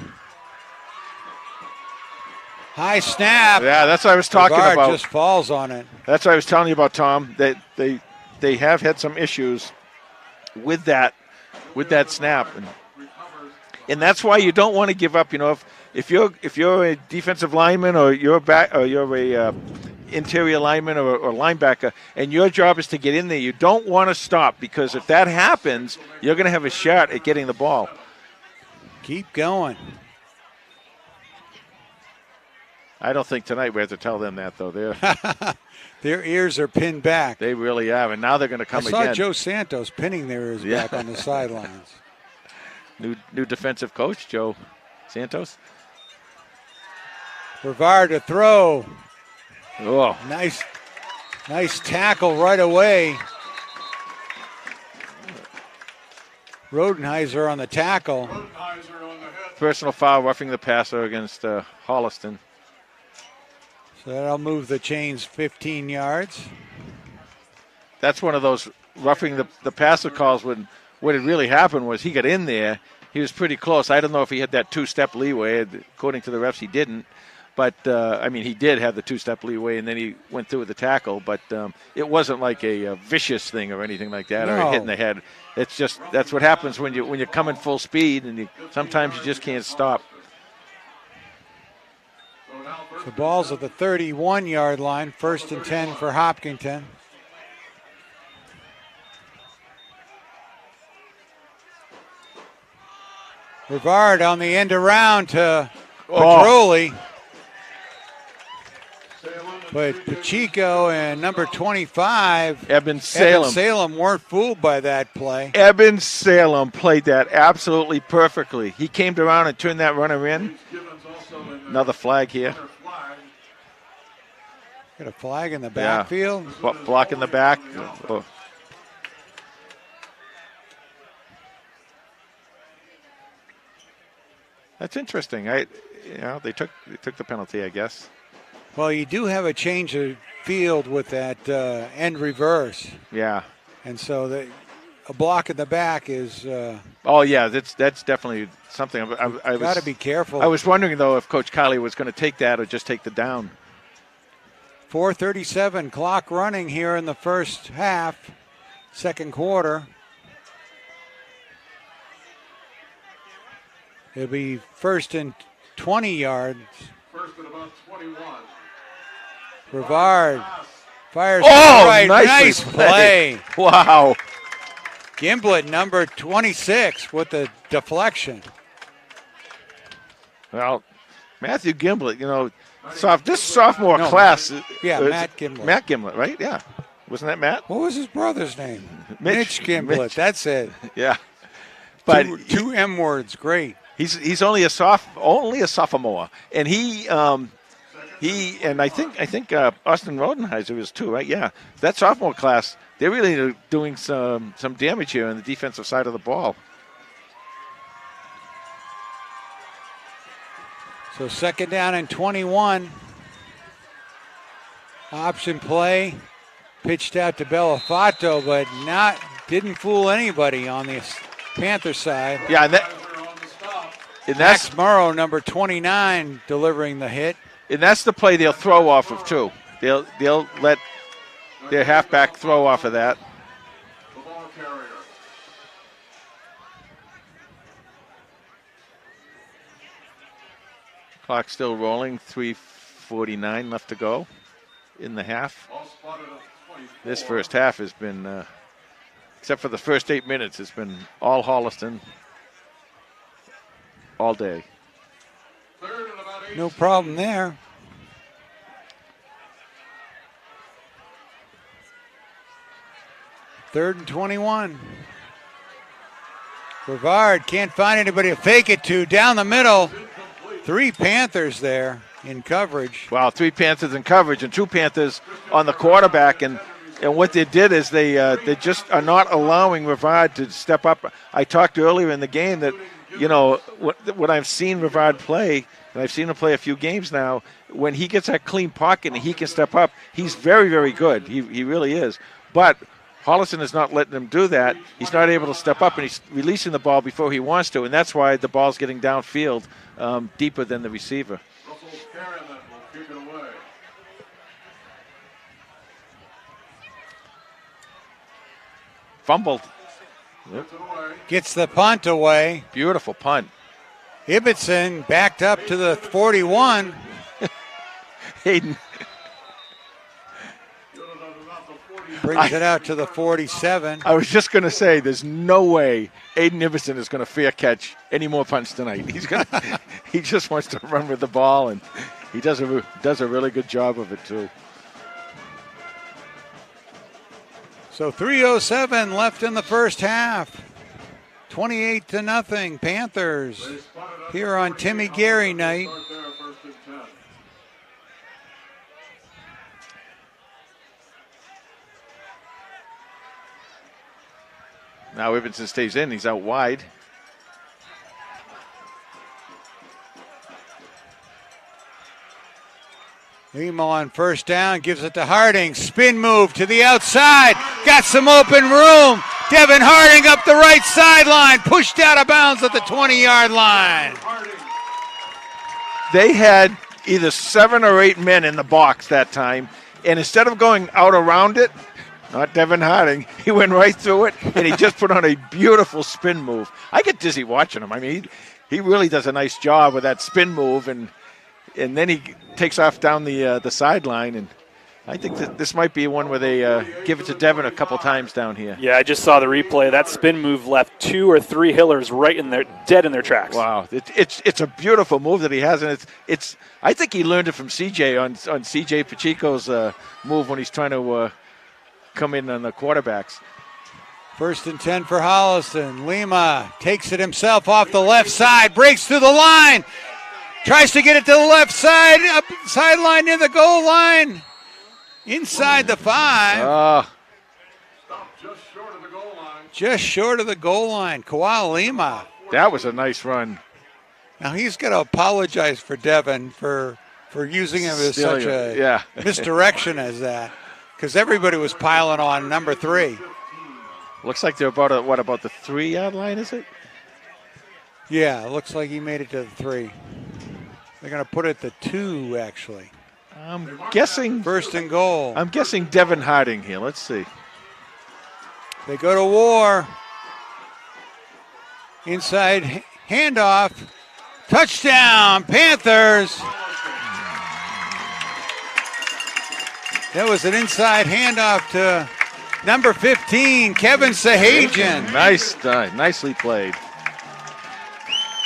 High snap. Yeah, that's what I was talking Rivard about. Just falls on it. That's what I was telling you about, Tom. That they have had some issues with that snap, and that's why you don't want to give up. If you're a defensive lineman or you're a interior lineman or linebacker, and your job is to get in there, you don't want to stop, because if that happens, you're going to have a shot at getting the ball. Keep going. I don't think tonight we have to tell them that, though. Their ears are pinned back. They really have, and now they're going to come again. I saw Joe Santos pinning their ears back on the sidelines. New defensive coach, Joe Santos. Rivard to throw. Oh, nice tackle right away. Rodenheiser on the tackle. Personal foul, roughing the passer against Holliston. So that'll move the chains 15 yards. That's one of those roughing the passer calls when what had really happened was he got in there. He was pretty close. I don't know if he had that two-step leeway. According to the refs, he didn't. But, he did have the two-step leeway, and then he went through with the tackle. But it wasn't like a vicious thing or anything like that, or a hit in the head. It's just that's what happens when you're coming full speed, and sometimes you just can't stop. The ball's at the 31-yard line, 1st and 10 for Hopkinton. Rivard on the end around to Pedroli. But Pacheco and number 25, Eben Salem weren't fooled by that play. Eben Salem played that absolutely perfectly. He came around and turned that runner in. Another flag here. Got a flag in the backfield. Block in the back. Oh. That's interesting. They took the penalty, I guess. Well, you do have a change of field with that end reverse. Yeah. And so a block in the back is. That's definitely something. I got to be careful. I was wondering though if Coach Kiley was going to take that or just take the down. 4:37 clock running here in the first half, second quarter. It'll be 1st and 20 yards. First and about 21. Rivard fires. Nice play. Wow. Gimblett, number 26, with the deflection. Well, Matthew Gimblett, this sophomore class. Matt Gimblett. Matt Gimblett, right? Yeah. Wasn't that Matt? What was his brother's name? Mitch Gimblett. That's it. Yeah. But two M words. Great. He's only a sophomore, and he and I think Austin Rodenheiser is too, right? Yeah. That sophomore class, they're really doing some damage here on the defensive side of the ball. So 2nd down and 21. Option play. Pitched out to Bellafato, but didn't fool anybody on the Panther side. Yeah, and Max Morrow, number 29, delivering the hit. And that's the play they'll throw off of too. They'll let their halfback throw off of that. The ball carrier. Clock still rolling, 3:49 left to go in the half. This first half has been, except for the first 8 minutes, it's been all Holliston all day. No problem there. Third and 21. Rivard can't find anybody to fake it to. Down the middle. 3 Panthers there in coverage. Wow, 3 Panthers in coverage and 2 Panthers on the quarterback. And what they did is they just are not allowing Rivard to step up. I talked earlier in the game that, what I've seen Rivard play, and I've seen him play a few games now, when he gets that clean pocket and he can step up, he's very, very good. He really is. But Holliston is not letting him do that. He's not able to step up, and he's releasing the ball before he wants to, and that's why the ball's getting downfield deeper than the receiver. Russell's carrying that will keep it away. Fumbled. Gets the punt away. Beautiful punt. Ibbotson backed up to the 41. Hayden. Brings it out to the 47. I was just going to say, there's no way Aiden Iverson is going to fair catch any more punts tonight. He just wants to run with the ball, and he does a really good job of it too. So 3:07 left in the first half. 28-0 Panthers here on Timmy Gary night. Now Iverson stays in. He's out wide. Emo on first down, gives it to Harding. Spin move to the outside. Got some open room. Devin Harding up the right sideline, pushed out of bounds at the 20-yard line. They had either 7 or 8 men in the box that time, and instead of going out around it, not Devin Harding, he went right through it, and he just put on a beautiful spin move. I get dizzy watching him. I mean, he really does a nice job with that spin move, and then he takes off down the sideline, and I think that this might be one where they give it to Devin a couple times down here. Yeah, I just saw the replay. That spin move left 2 or 3 Hillers right in their dead in their tracks. Wow, it's a beautiful move that he has, and it's I think he learned it from CJ on CJ Pacheco's move when he's trying to come in on the quarterbacks. 1st and 10 for Holliston. Lima takes it himself off the left side, breaks through the line, tries to get it to the left side, up sideline near the goal line. Inside the 5. Just short of the goal line. Just short of the goal line. Kawhi Lima. That was a nice run. Now he's got to apologize for Devin for using him as such a misdirection as that, because everybody was piling on number 3. Looks like they're about about the 3-yard line, is it? Yeah, it looks like he made it to the 3. They're going to put it to 2, actually. I'm guessing 1st and goal. I'm guessing Devin Harding here. Let's see. They go to war. Inside handoff. Touchdown, Panthers. That was an inside handoff to number 15, Kevin Sahajian. Nicely played.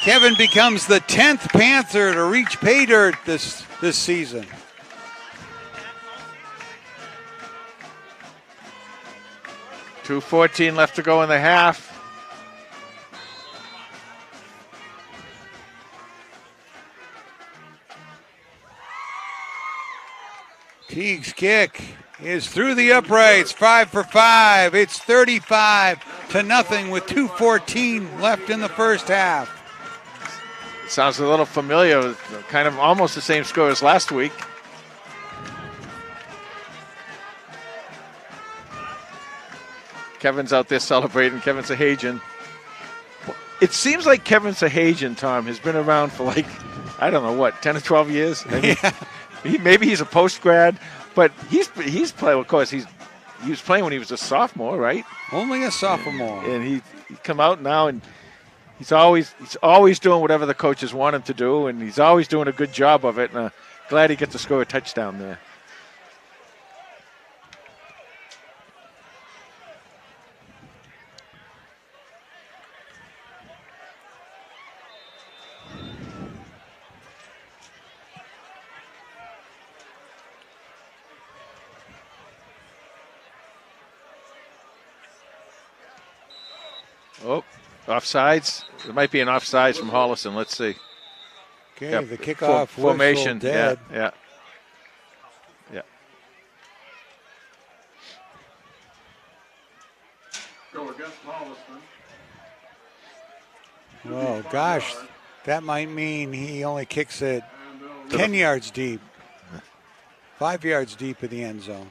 Kevin becomes the 10th Panther to reach pay dirt this season. .2:14 left to go in the half. Teague's kick is through the uprights, 5 for 5. It's 35-0 with 2:14 left in the first half. Sounds a little familiar, kind of almost the same score as last week. Kevin's out there celebrating, Kevin Sahajian. It seems like Kevin Sahajian, Tom, has been around for like, I don't know what, 10 or 12 years? I mean, maybe he's a post-grad, but he's playing, of course, he was playing when he was a sophomore, right? Only a sophomore. And he come out now, and he's always doing whatever the coaches want him to do, and he's always doing a good job of it, and glad he gets to score a touchdown there. Oh, offsides. There might be an offsides from Holliston. Let's see. Okay, yep. The kickoff formation. Dead. Yeah. Go against Holliston. Oh, gosh. That might mean he only kicks it 10 yards deep. 5 yards deep in the end zone.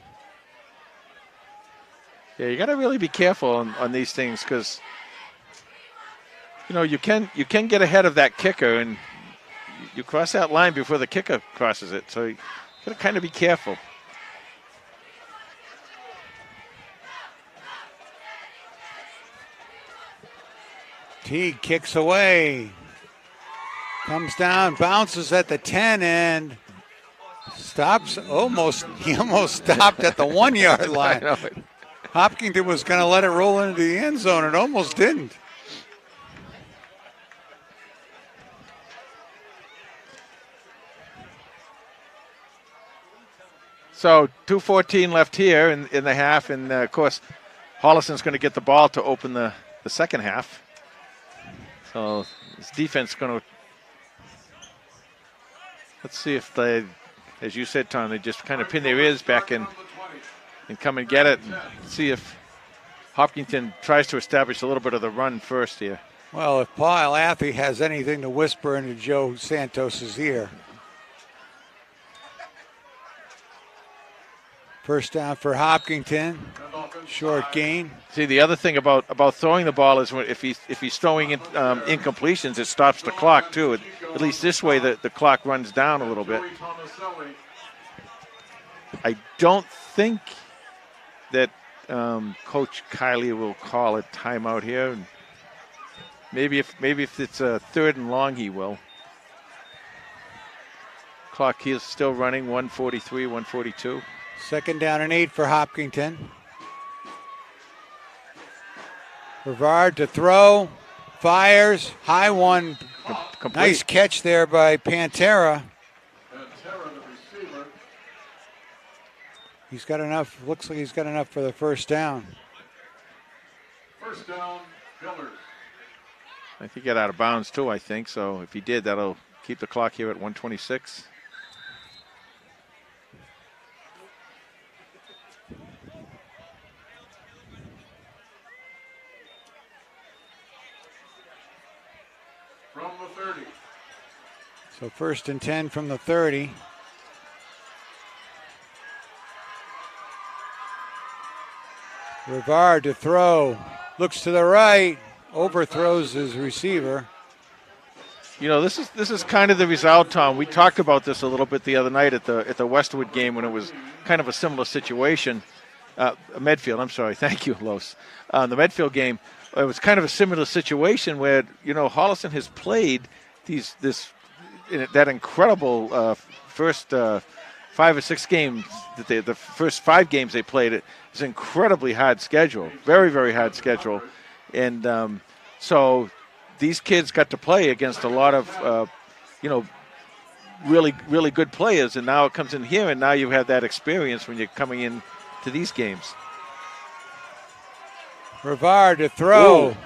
Yeah, you got to really be careful on these things, because you can get ahead of that kicker, and you cross that line before the kicker crosses it. So you got to kind of be careful. Teague kicks away. Comes down, bounces at the 10 and stops almost. He almost stopped at the 1 yard line. I know it. Hopkinton was going to let it roll into the end zone and almost didn't. So 2:14 left here in the half, and of course, Holliston's going to get the ball to open the second half. So this defense is going to, let's see if they, as you said, Tom, they just kind of pin their ears back and come and get it, and see if Hopkinton tries to establish a little bit of the run first here. Well, if Paul Athey has anything to whisper into Joe Santos's ear. First down for Hopkinton. Short gain. See, the other thing about throwing the ball is if he's throwing incompletions, it stops the clock too. At least this way, the clock runs down a little bit. I don't think that Coach Kiley will call a timeout here. Maybe if it's a 3rd and long, he will. Clock is still running, 1:43, 1:42. 2nd down and 8 for Hopkinton. Brevard to throw, fires, high one. Complete. Nice catch there by Pantera. The receiver. He's got enough, looks like he's got enough for the 1st down. 1st down, Hillers. I think he got out of bounds too, I think. So if he did, that'll keep the clock here at 1:26. From the 30. So 1st and 10 from the 30. Brevard to throw, looks to the right, overthrows his receiver. You know, this is kind of the result, Tom. We talked about this a little bit the other night at the Westwood game when it was kind of a similar situation. Medfield, I'm sorry. Thank you, Los. The Medfield game, it was kind of a similar situation where, you know, Holliston has played that incredible first 5 or 6 games, the first 5 games they played. It's an incredibly hard schedule, very, very hard schedule. And so these kids got to play against a lot of, really, really good players. And now it comes in here, and now you have that experience when you're coming in to these games. Brevard to throw. Ooh.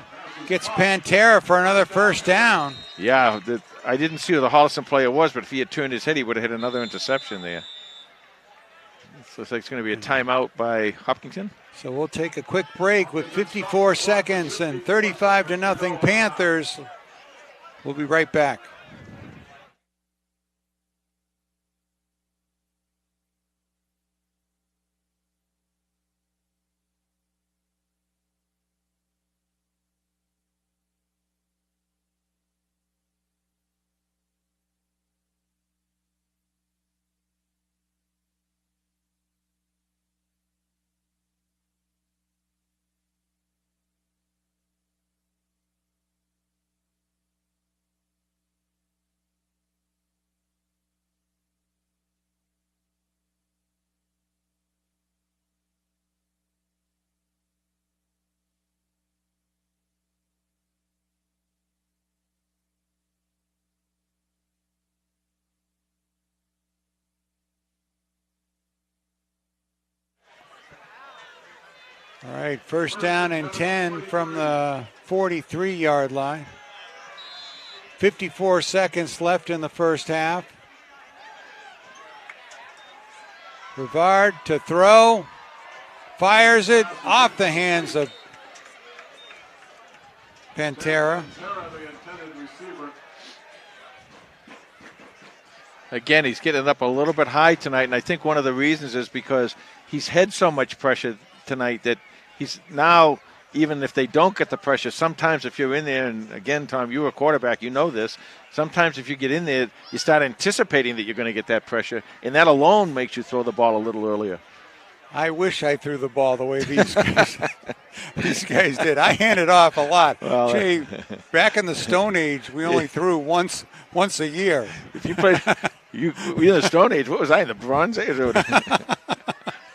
Gets Pantera for another 1st down. Yeah, I didn't see who the Holliston player was, but if he had turned his head, he would have hit another interception there. So looks like it's going to be a timeout by Hopkinton. So we'll take a quick break with 54 seconds and 35-0 Panthers. We'll be right back. All right, 1st down and 10 from the 43-yard line. 54 seconds left in the 1st half. Brevard to throw. Fires it off the hands of Pantera. Again, he's getting up a little bit high tonight, and I think one of the reasons is because he's had so much pressure tonight that he's now, even if they don't get the pressure, sometimes if you're in there, and again, Tom, you were a quarterback, you know this, sometimes if you get in there, you start anticipating that you're going to get that pressure, and that alone makes you throw the ball a little earlier. I wish I threw the ball the way these guys did. I handed off a lot. Well, Jay, back in the Stone Age, we only threw once a year. If you played, you in the Stone Age, what was I, in the Bronze Age?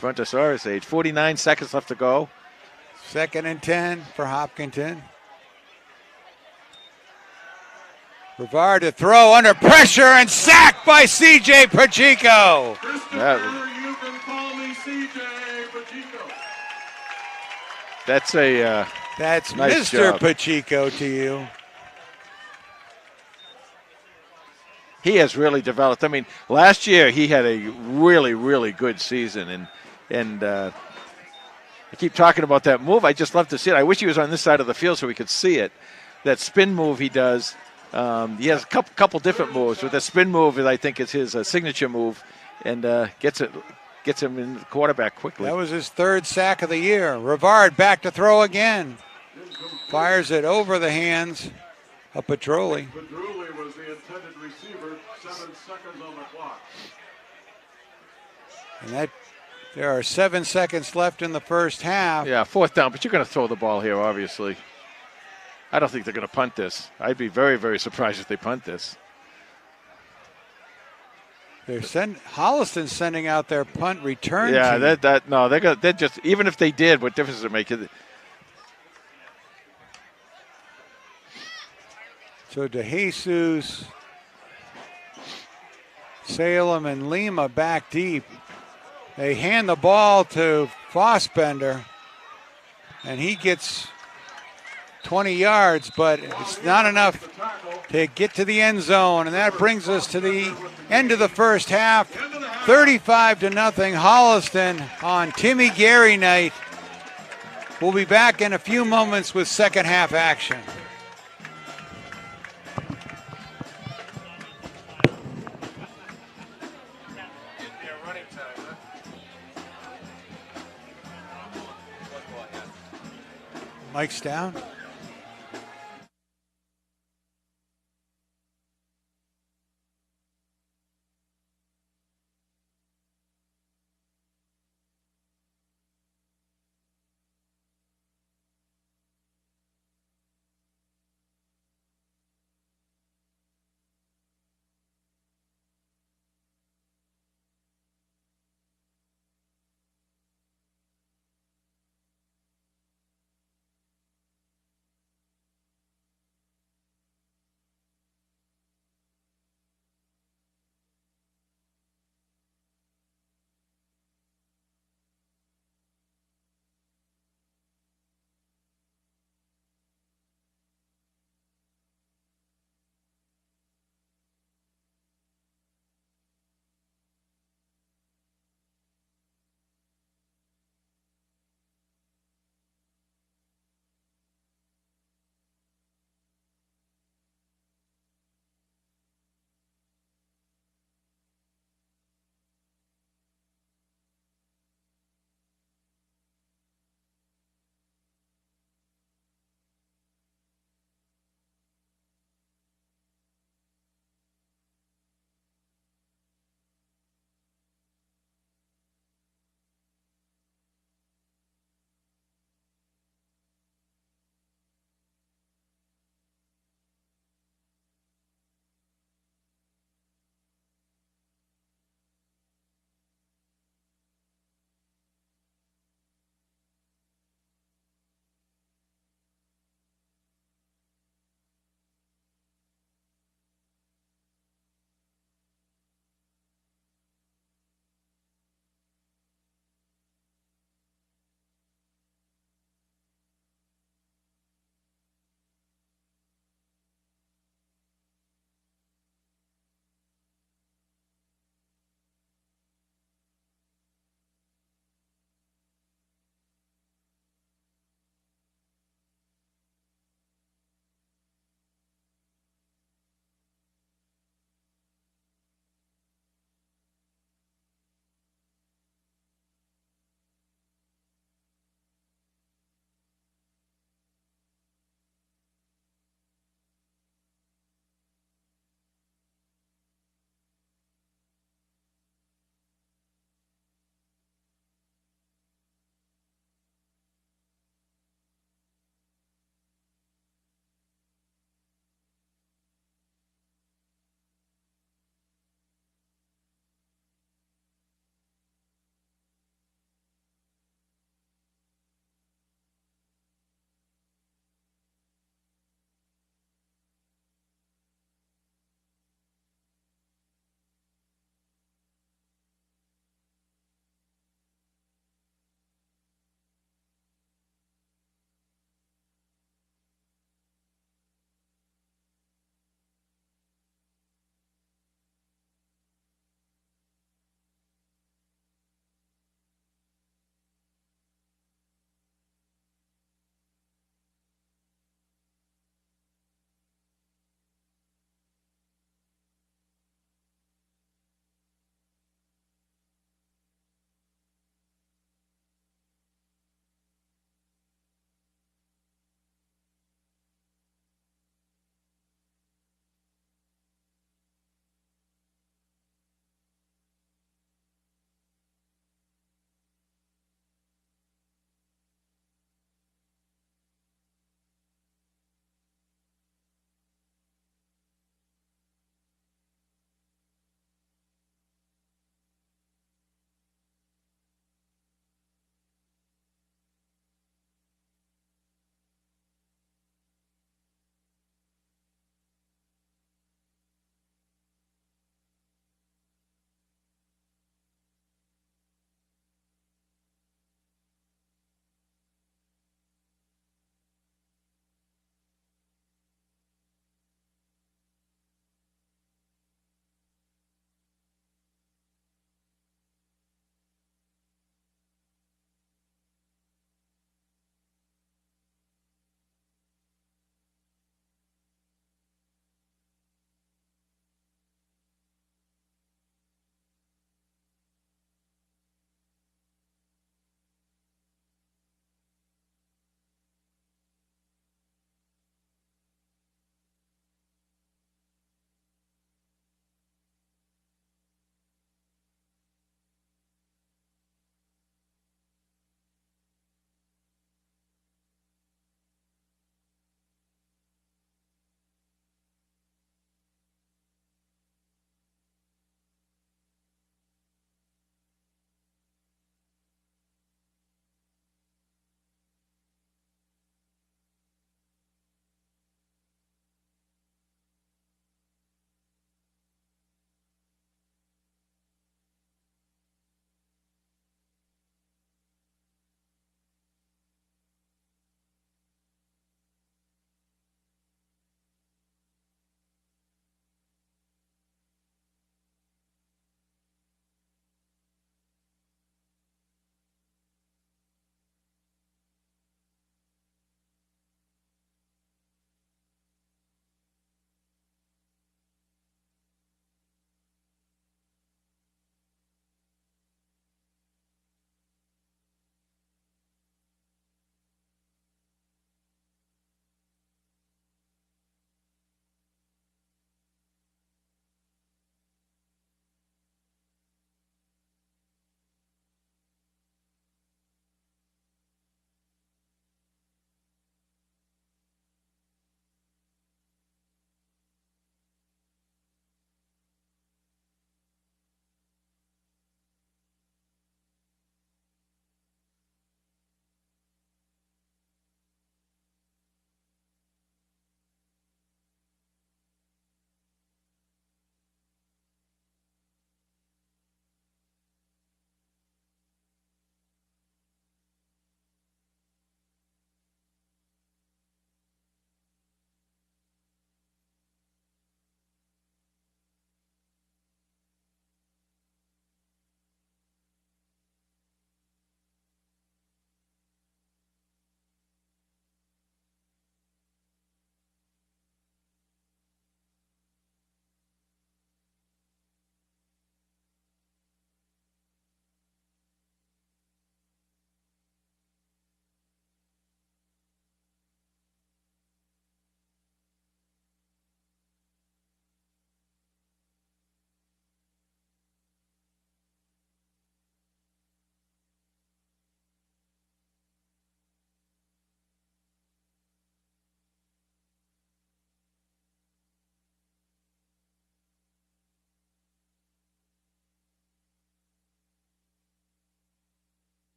Brontosaurus age. 49 seconds left to go. 2nd and 10 for Hopkinton. Brevard to throw under pressure and sacked by C.J. Pacheco. You can call me C.J. Pacheco. That's nice Mr. job. Pacheco to you. He has really developed. I mean, last year he had a really, really good season, and I keep talking about that move. I just love to see it. I wish he was on this side of the field so we could see it. That spin move he does. He has a couple different moves, but the spin move, I think, is his signature move, and gets it gets him in the quarterback quickly. That was his third sack of the year. Rivard back to throw again. Fires it over the hands of Petroli. Pedrulli was the intended receiver. 7 seconds on the clock. And there are 7 seconds left in the first half. Yeah, 4th down, but you're going to throw the ball here, obviously. I don't think they're going to punt this. I'd be very, very surprised if they punt this. Holliston's sending out their punt return Yeah, team. they're just, even if they did, what difference does it make? So DeJesus, Salem, and Lima back deep. They hand the ball to Fossbender, and he gets 20 yards, but it's not enough to get to the end zone. And that brings us to the end of the first half. 35-0 Holliston on Timmy Gary night. We'll be back in a few moments with second half action. Mike's down.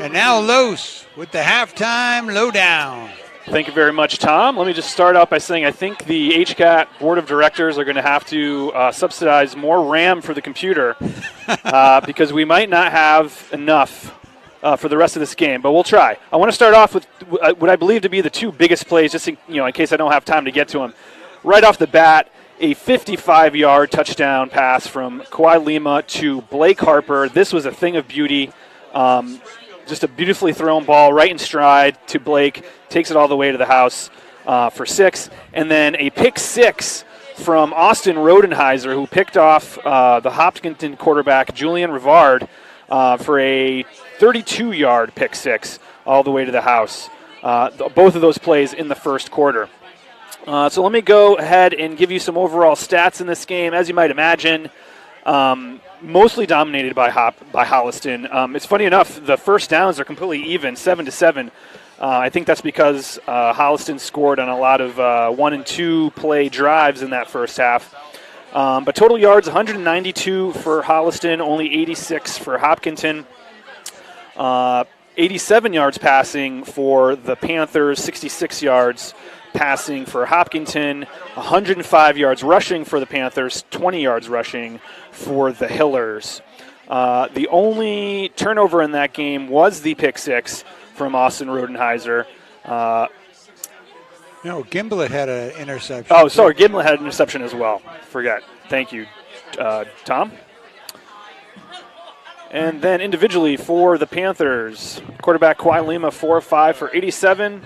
And now Los with the halftime lowdown. Thank you very much, Tom. Let me just start out by saying I think the HCAT Board of Directors are going to have to subsidize more RAM for the computer because we might not have enough for the rest of this game, but we'll try. I want to start off with what I believe to be the two biggest plays, just in case I don't have time to get to them. Right off the bat, a 55-yard touchdown pass from Kawhi Lima to Blake Harper. This was a thing of beauty. Just a beautifully thrown ball right in stride to Blake. Takes it all the way to the house for 6. And then a pick 6 from Austin Rodenheiser, who picked off the Hopkinton quarterback, Julian Rivard, for a 32-yard pick 6 all the way to the house. Both of those plays in the first quarter. So let me go ahead and give you some overall stats in this game. As you might imagine, mostly dominated by Holliston. It's funny enough, the first downs are completely even, 7-7. I think that's because Holliston scored on a lot of 1 and 2 play drives in that first half. But total yards, 192 for Holliston, only 86 for Hopkinton. 87 yards passing for the Panthers, 66 yards passing for Hopkinton, 105 yards rushing for the Panthers, 20 yards rushing for the Hillers. The only turnover in that game was the pick 6 from Austin Rodenheiser. Gimblett had an interception. Oh, sorry, Gimblett had an interception as well. Forget. Thank you, Tom. And then individually for the Panthers, quarterback Kawhi Lima, 4 of 5 for 87.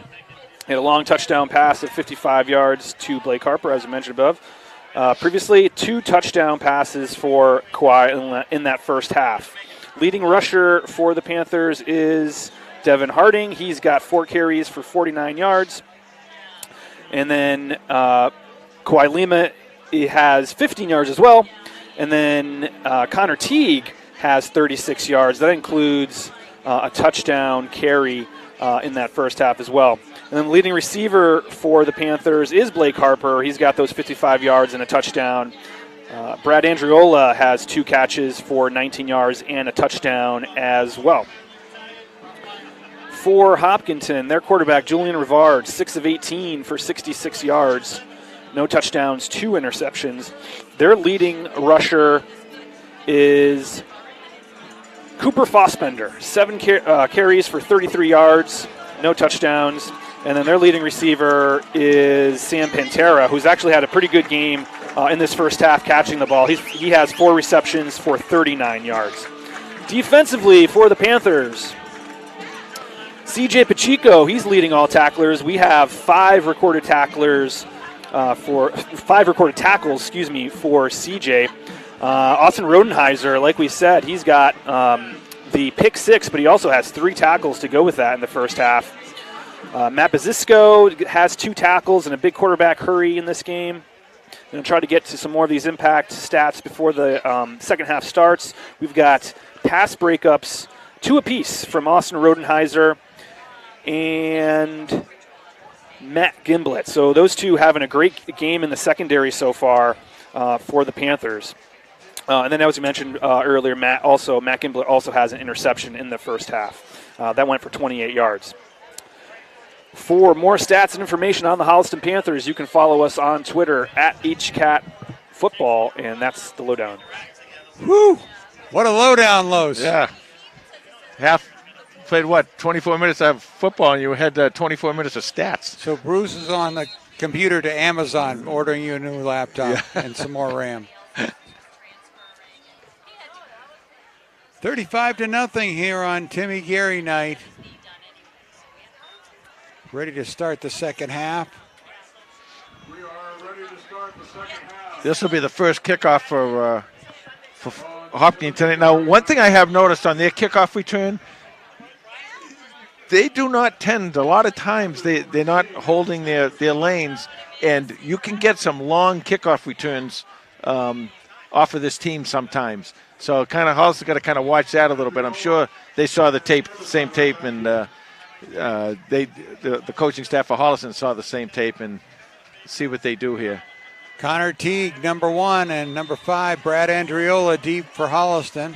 Had a long touchdown pass of 55 yards to Blake Harper, as I mentioned above. Previously, 2 touchdown passes for Kawhi in that first half. Leading rusher for the Panthers is Devin Harding. He's got 4 carries for 49 yards. And then Kawhi Lima has 15 yards as well. And then Connor Teague has 36 yards. That includes a touchdown carry in that first half as well. And then the leading receiver for the Panthers is Blake Harper. He's got those 55 yards and a touchdown. Brad Andriola has 2 catches for 19 yards and a touchdown as well. For Hopkinton, their quarterback, Julian Rivard, 6 of 18 for 66 yards. No touchdowns, 2 interceptions. Their leading rusher is Cooper Fossbender, 7 carries for 33 yards, no touchdowns. And then their leading receiver is Sam Pantera, who's actually had a pretty good game in this first half catching the ball. He has 4 receptions for 39 yards. Defensively for the Panthers, CJ Pacheco, he's leading all tacklers. We have 5 recorded tackles for CJ. Austin Rodenheiser, like we said, he's got the pick 6, but he also has 3 tackles to go with that in the first half. Matt Bazisco has 2 tackles and a big quarterback hurry in this game. I'm going to try to get to some more of these impact stats before the second half starts. We've got pass breakups, 2 apiece from Austin Rodenheiser and Matt Gimblett. So those 2 having a great game in the secondary so far for the Panthers. And then, as you mentioned earlier, Matt Gimblett also has an interception in the first half. That went for 28 yards. For more stats and information on the Holliston Panthers, you can follow us on Twitter at HCatFootball, and that's the lowdown. Woo! What a lowdown, Los. Yeah. Played 24 minutes of football, and you had 24 minutes of stats. So Bruce is on the computer to Amazon ordering you a new laptop and some more RAM. 35-0 here on Timmy Gary night. Ready to start the second half. We are ready to start the second half. This will be the first kickoff for Hopkinton. Now, one thing I have noticed on their kickoff return, they do not tend, a lot of times, they're not holding their lanes, and you can get some long kickoff returns off of this team sometimes. So Holliston got to kind of watch that a little bit. I'm sure they saw the same tape, and the coaching staff for Holliston saw the same tape, and see what they do here. Connor Teague, number 1, and number 5, Brad Andriola, deep for Holliston.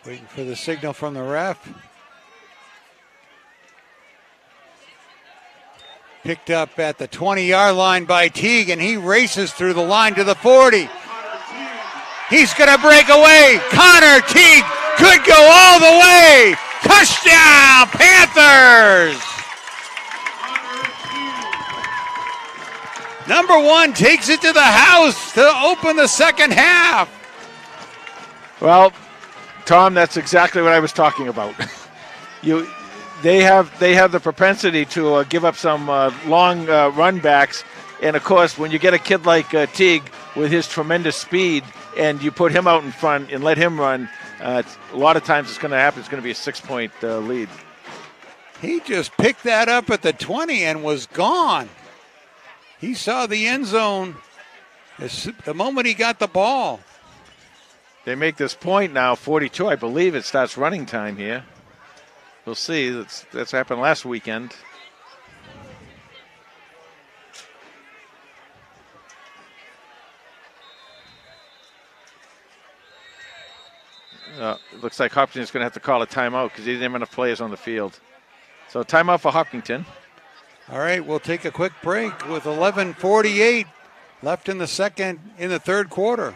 Waiting for the signal from the ref. Picked up at the 20-yard line by Teague, and he races through the line to the 40. He's going to break away. Connor Teague could go all the way. Touchdown, Panthers! Number 1 takes it to the house to open the second half. Well, Tom, that's exactly what I was talking about. They have the propensity to give up some long run backs, and of course, when you get a kid like Teague with his tremendous speed, and you put him out in front and let him run, a lot of times it's going to happen. It's going to be a 6-point lead. He just picked that up at the 20 and was gone. He saw the end zone the moment he got the ball. They make this point now, 42. I believe it starts running time here. We'll see. That's happened last weekend. It looks like Hopkinton's going to have to call a timeout because he didn't have enough players on the field. So timeout for Hopkinton. All right, we'll take a quick break with 11:48 left in the third quarter.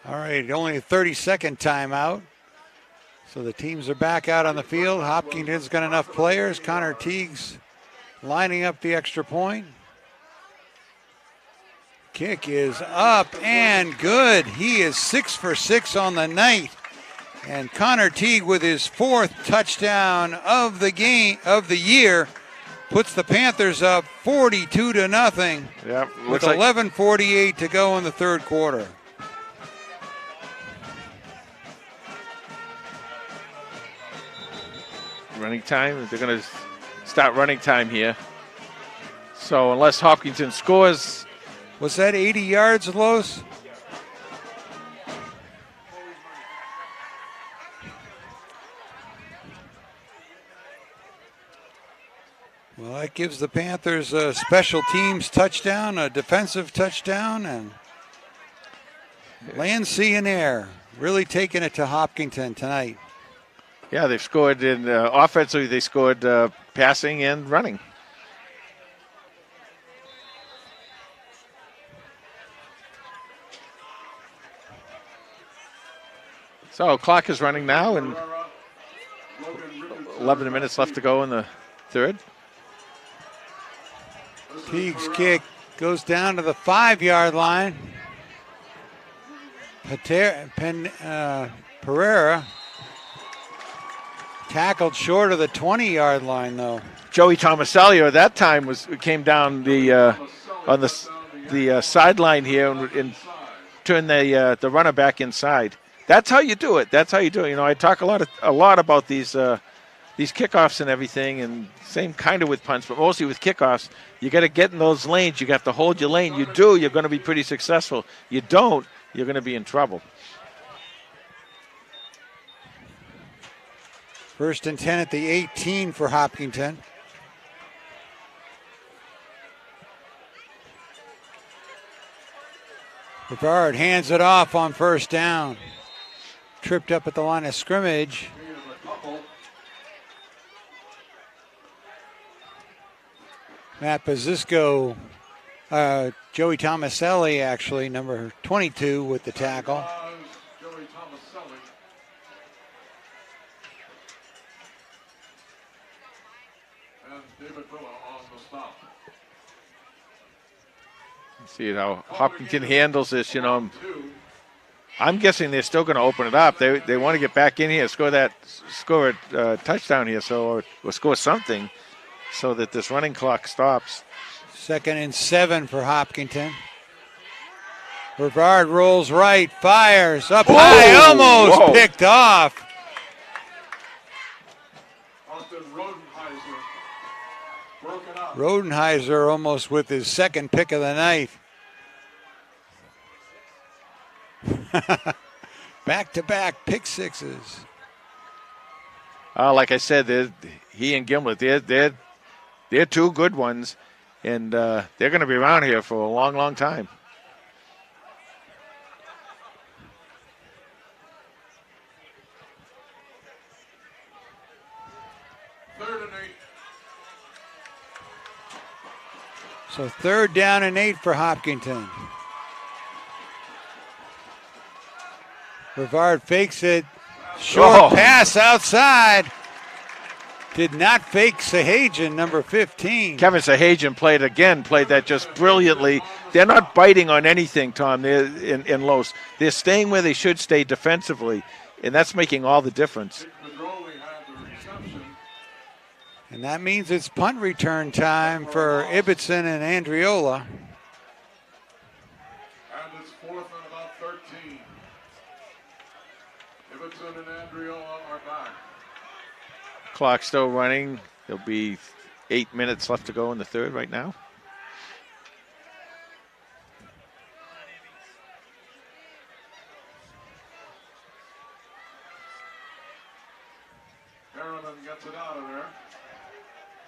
All right, only a 30-second timeout. So the teams are back out on the field. Hopkinton's got enough players. Connor Teague's lining up the extra point. Kick is up and good. He is 6 for 6 on the night. And Connor Teague with his 4th touchdown of the year puts the Panthers up 42-0. Yep, with 11:48 to go in the third quarter. Running time. They're going to start running time here. So unless Hopkinton scores. Was that 80 yards, Los? Well, that gives the Panthers a special teams touchdown, a defensive touchdown, and land, sea, and air really taking it to Hopkinton tonight. Yeah, they've scored in offensively. They scored passing and running. So clock is running now, and 11 minutes left to go in the third. Teague's kick goes down to the 5-yard line. Pereira tackled short of the 20-yard line, though. Joey Tomaselli at that time came down on the sideline here and turned the runner back inside. That's how you do it. That's how you do it. You know, I talk a lot about these kickoffs and everything, and same kind of with punts, but mostly with kickoffs. You got to get in those lanes. You got to hold your lane. You do, you're going to be pretty successful. You don't, you're going to be in trouble. 1st and 10 at the 18 for Hopkinton. Rivard hands it off on 1st down. Tripped up at the line of scrimmage. Matt Pazisco, Joey Tomaselli, actually, number 22 with the tackle. Joey Tomaselli. And David Villa on the stop. See how Hopkinton handles this, you know. I'm guessing they're still going to open it up. They want to get back in here, score a touchdown here, or score something, so that this running clock stops. 2nd and 7 for Hopkinton. Rivard rolls right, fires up high, almost picked off. Austin Rodenheiser broken up. Rodenheiser almost with his 2nd pick of the night. Back-to-back pick sixes. Like I said, he and Gimlet, they're They're two good ones, and they're going to be around here for a long, long time. So 3rd down and 8 for Hopkinton. Brevard fakes it. Short pass outside. Did not fake Sahajian, number 15. Kevin Sahajian played that just brilliantly. They're not biting on anything, Tom. They're in Los. They're staying where they should stay defensively, and that's making all the difference. And that means it's punt return time for Ibbotson and Andriola. And it's 4th and about 13. Ibbotson and Andriola are back. Clock still running. There'll be 8 minutes left to go in the 3rd right now. Harriman gets it out of there.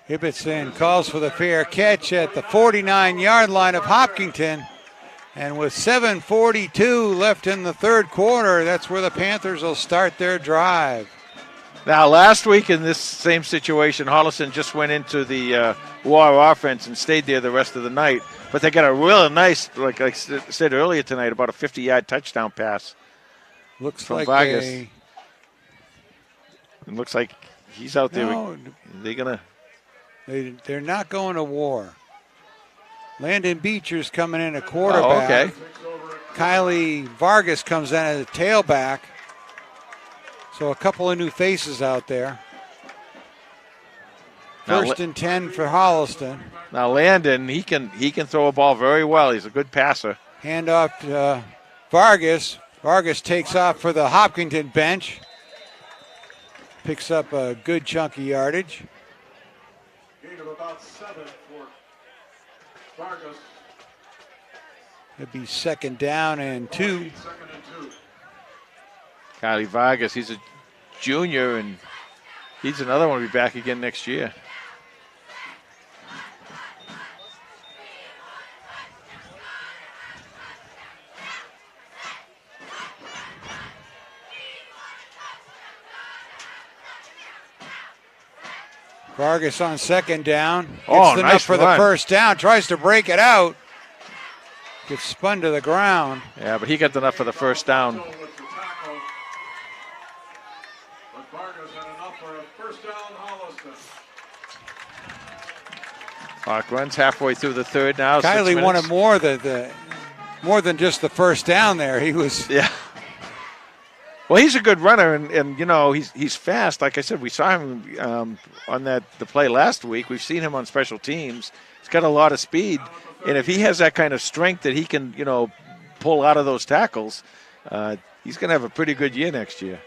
Ibbotson calls for the fair catch at the 49-yard line of Hopkinton. And with 7:42 left in the 3rd quarter, that's where the Panthers will start their drive. Now, last week in this same situation, Holliston just went into the war offense and stayed there the rest of the night. But they got a real nice, like I said earlier tonight, about a 50-yard touchdown pass. Looks from like Vargas. It looks like he's out there. No, they're not going to war. Landon Beecher's coming in at quarterback. Oh, okay. Kylie Vargas comes in as a tailback. So a couple of new faces out there. First and 10 for Holliston. Now Landon, he can throw a ball very well. He's a good passer. Hand off to Vargas. Vargas takes off for the Hopkinton bench. Picks up a good chunk of yardage. Gain of about 7 for Vargas. It'd be 2nd down and 2. 2nd and 2. Kylie Vargas, he's a junior, and he's another one to be back again next year. Vargas on 2nd down. Gets Oh, enough nice for the run. 1st down. Tries to break it out. Gets spun to the ground. Yeah, but he got enough for the 1st down. With the tackle. But Vargas had enough for a 1st down, Holliston. Clock runs halfway through the 3rd now. 6 Kylie minutes. wanted more than just the 1st down there. He was Yeah. Well, he's a good runner, and you know he's fast. Like I said, we saw him on the play last week. We've seen him on special teams. He's got a lot of speed, and if he has that kind of strength that he can, pull out of those tackles, he's going to have a pretty good year next year.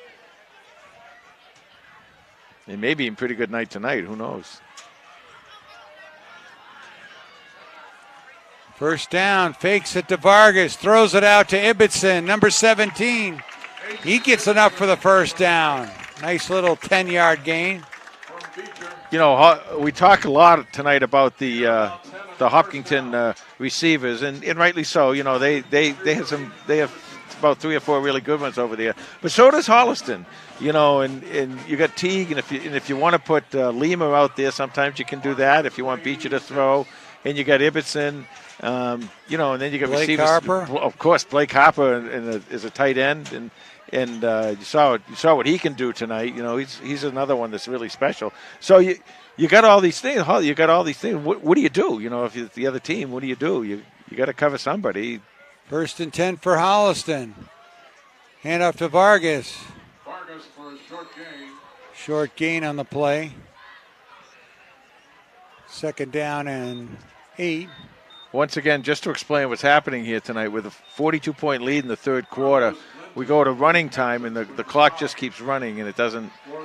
And maybe a pretty good night tonight. Who knows? 1st down. Fakes it to Vargas. Throws it out to Ibbotson, number 17. He gets enough for the 1st down. Nice little 10-yard gain. We talk a lot tonight about the Hopkinton receivers, and rightly so. They have about 3 or 4 really good ones over there. But so does Holliston. And you got Teague, and if you want to put Lima out there, sometimes you can do that. If you want Beecher to throw, and you got Ibbotson, and then you got Blake receivers. Harper. Of course, Blake Harper is a tight end, and you saw what he can do tonight. He's another one that's really special. So you got all these things. You got all these things. What do you do? If you're the other team, what do? You got to cover somebody. 1st and 10 for Holliston. Hand off to Vargas. Vargas for a short gain. Short gain on the play. 2nd down and 8. Once again, just to explain what's happening here tonight, with a 42-point lead in the 3rd quarter, we go to running time, and the clock just keeps running, and it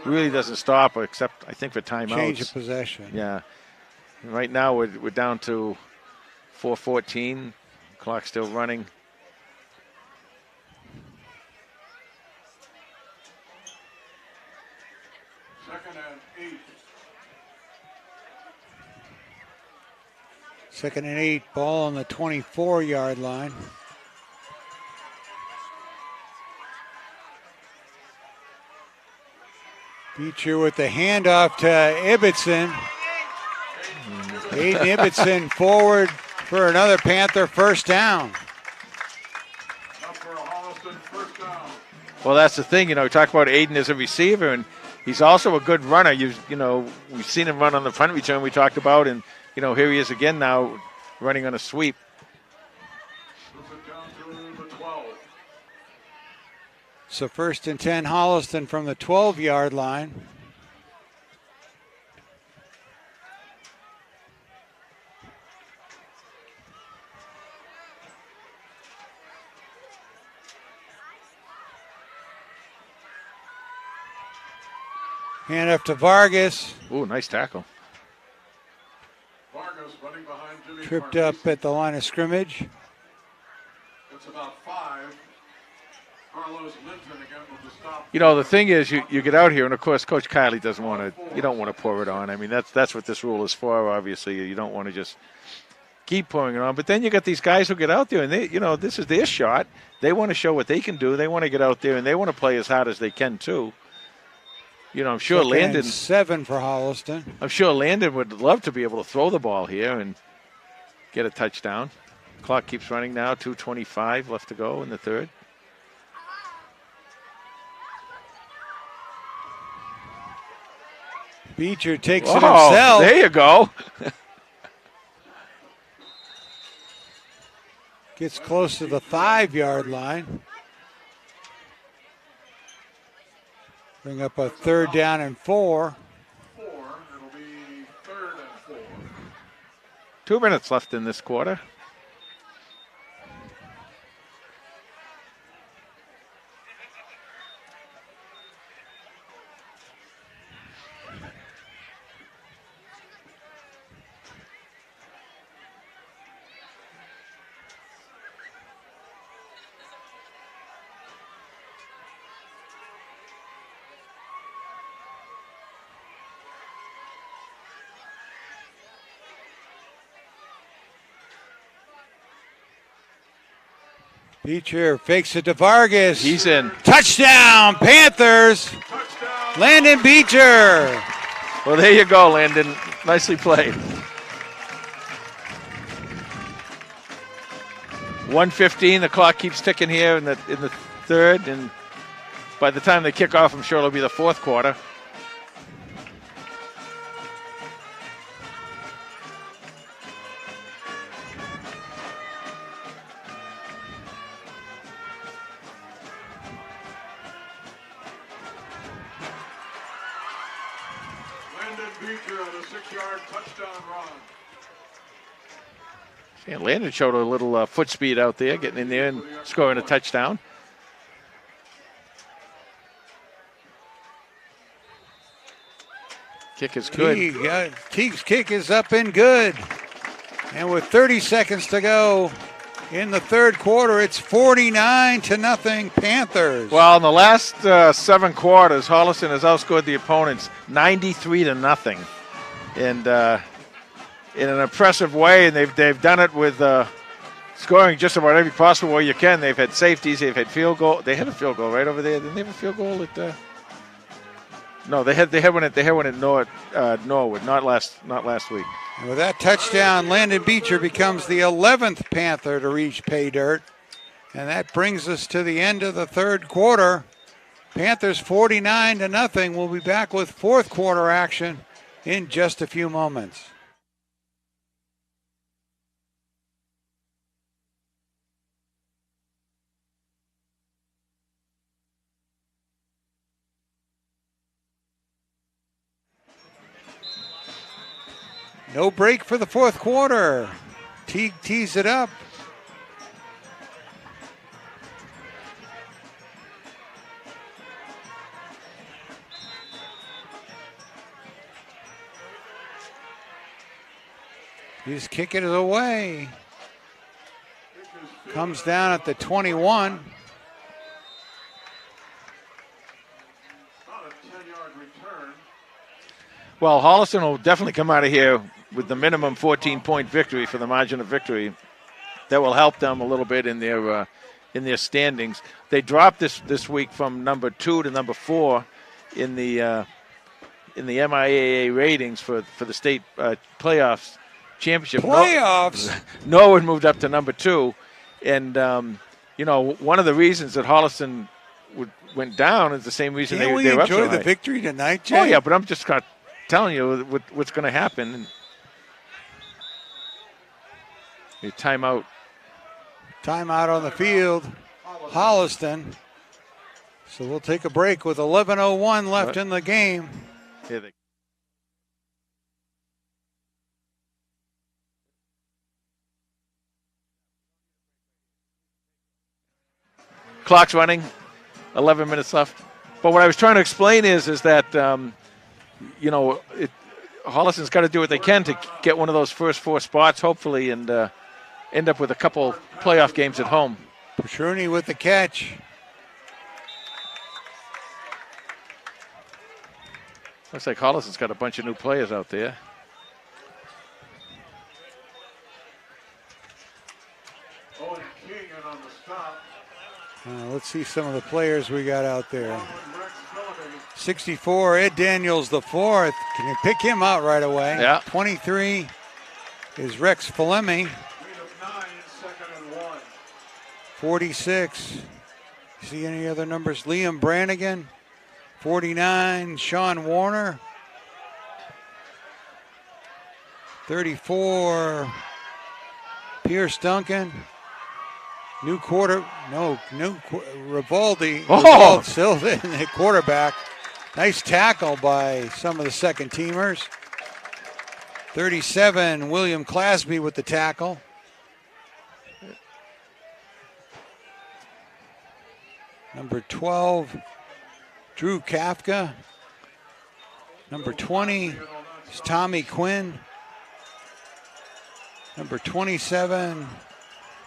really doesn't stop, except I think for timeouts. Change of possession. Yeah. And right now we're down to 4:14. Clock still running. Second and 8. Second and 8, ball on the 24-yard line. Beecher with the handoff to Ibbotson. Aiden Ibbotson forward for another Panther first down. Well, that's the thing. We talk about Aiden as a receiver, and he's also a good runner. We've seen him run on the punt return we talked about, and, here he is again now running on a sweep. So first and 10, Holliston from the 12-yard line. Hand up to Vargas. Ooh, nice tackle. Vargas running behind Jimmy Tripped Vargas. up at the line of scrimmage. It's about 5. Carlos Linton again with the stop. The thing is, you get out here, and of course, Coach Kiley doesn't want to. You don't want to pour it on. I mean, that's what this rule is for. Obviously, you don't want to just keep pouring it on. But then you got these guys who get out there, and they, this is their shot. They want to show what they can do. They want to get out there, and they want to play as hard as they can too. I'm sure Second and Landon. 7 for Holliston. I'm sure Landon would love to be able to throw the ball here and get a touchdown. Clock keeps running now. 2:25 left to go in the third. Beecher takes it himself. There you go. Gets close to the 5-yard line. Bring up a third down and 4. It'll be 3rd and 4. 2 minutes left in this quarter. Beecher fakes it to Vargas. He's in. Touchdown, Panthers. Touchdown. Landon Beecher. Well, there you go, Landon. Nicely played. 1:15. The clock keeps ticking here in the third, and by the time they kick off, I'm sure it'll be the fourth quarter. Beecher on a 6-yard touchdown run. Yeah, Landon showed a little foot speed out there, getting in there and scoring a touchdown. Kick is good. Teague's kick is up and good. And with 30 seconds to go in the third quarter, it's 49-0 Panthers. Well, in the last 7 quarters, Holliston has outscored the opponents 93-0, and in an impressive way. And they've done it with scoring just about every possible way you can. They've had safeties, they've had field goal. They had a field goal right over there. Didn't they have a field goal at? No, they had one at Norwood, not last week. And with that touchdown, Landon Beecher becomes the 11th Panther to reach pay dirt. And that brings us to the end of the third quarter. Panthers 49-0. We'll be back with fourth quarter action in just a few moments. No break for the fourth quarter. Teague tees it up. He's kicking it away. Comes down at the 21. About a 10-yard return. Well, Holliston will definitely come out of here with the minimum 14-point victory for the margin of victory. That will help them a little bit in their standings. They dropped this week from number 2 to number 4 in the MIAA ratings for the state playoffs championship. Playoffs. Norwood moved up to number 2, and one of the reasons that Holliston went down is the same reason Can't we they're up so enjoy the high. victory tonight, Jay? Oh yeah, but I'm just telling you what's going to happen. Your timeout. Timeout on the field. Holliston. So we'll take a break with 11:01 left in the game. Here they Clock's running, 11 minutes left. But what I was trying to explain is that, Holliston's got to do what they can to get one of those first 4 spots, hopefully, and end up with a couple playoff games at home. Petruni with the catch. Looks like Holliston's got a bunch of new players out there. Owen King in on the stop. Let's see some of the players we got out there. Rex Phillips. 64, Ed Daniels the 4th. Can you pick him out right away? Yeah. 23 is Rex Falemi. Lead of 9, 2nd and 1. 46. See any other numbers? Liam Brannigan. 49, Sean Warner. 34, Pierce Duncan. Rivaldi. Oh! Still in the quarterback. Nice tackle by some of the second teamers. 37, William Clasby with the tackle. Number 12, Drew Kafka. Number 20 is Tommy Quinn. Number 27,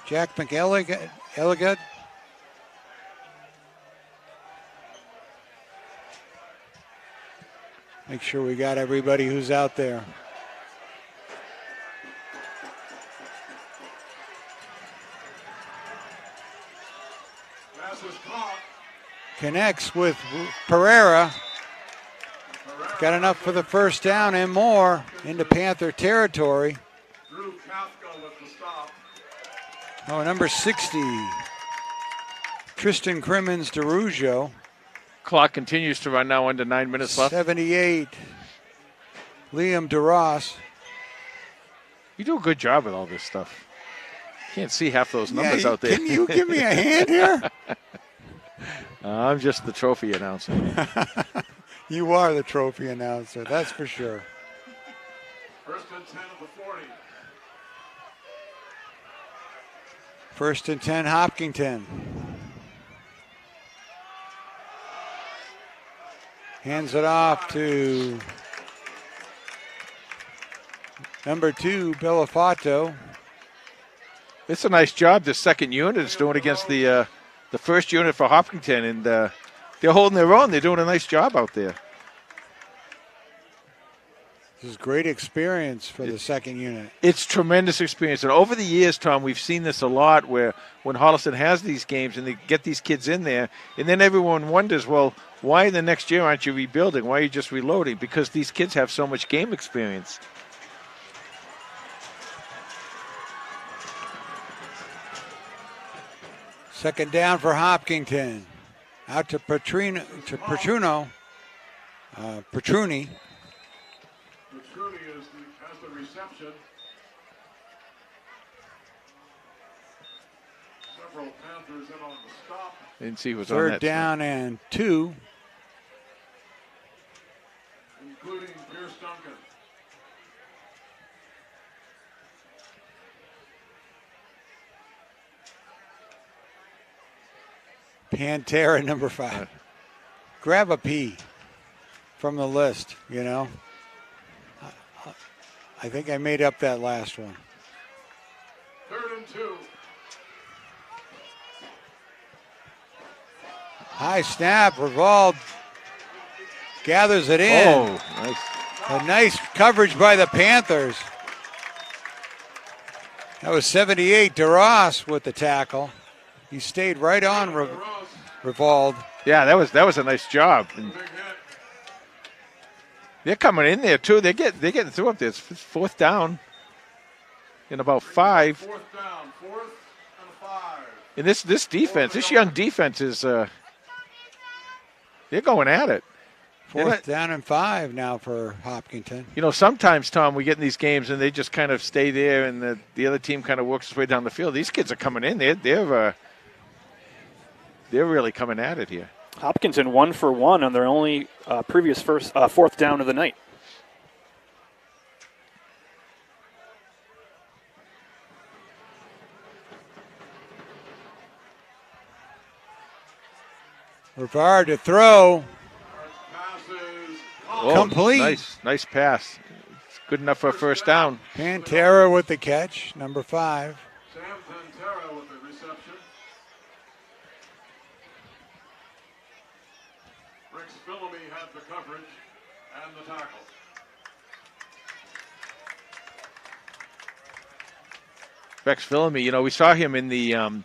Jack McElligott. Make sure we got everybody who's out there. Pass is caught. Connects with Pereira. Got enough for the first down and more into Panther territory. Drew Kafka with the stop. Oh, number 60, Tristan Crimmins DeRugio. Clock continues to run now under 9 minutes left. 78, Liam DeRoss. You do a good job with all this stuff. Can't see half those numbers out there. Can you give me a hand here? I'm just the trophy announcer. You are the trophy announcer, that's for sure. First and 10 of the 40. First and 10, Hopkinton. Hands it off to number 2, Bellafato. It's a nice job this second unit is doing against the first unit for Hopkinton, and they're holding their own. They're doing a nice job out there. This is great experience for the second unit. It's tremendous experience. And over the years, Tom, we've seen this a lot where when Holliston has these games and they get these kids in there, and then everyone wonders, well, why in the next year aren't you rebuilding? Why are you just reloading? Because these kids have so much game experience. Second down for Hopkinton. Out to Petruni. Petruni has the reception. Several Panthers in on the stop. Didn't see who was on Third that. down and 2. Including Pierce Duncan. Pantera, number 5. Grab a P from the list, you know. I think I made up that last one. 3rd and 2. High snap, Rivaldi gathers it in. Oh, nice. A nice coverage by the Panthers. That was 78. DeRoss with the tackle. He stayed right on Revolve. Yeah, that was a nice job. And they're coming in there too. They're getting through up there. It's fourth down in about 5. Fourth down, 4th and 5. And this defense, this young defense is they're going at it. Fourth down and 5 now for Hopkinton. You know, sometimes, Tom, we get in these games and they just kind of stay there and the other team kind of works its way down the field. These kids are coming in. They're really coming at it here. Hopkinton 1 for 1 on their only previous fourth down of the night. Rivard to throw. Oh, Complete. Nice pass. It's good enough for a first down. Pantera with the catch, number 5. Sam Pantera with the reception. Rex Billamy had the coverage and the tackle. Rex Billamy, you know, we saw him in the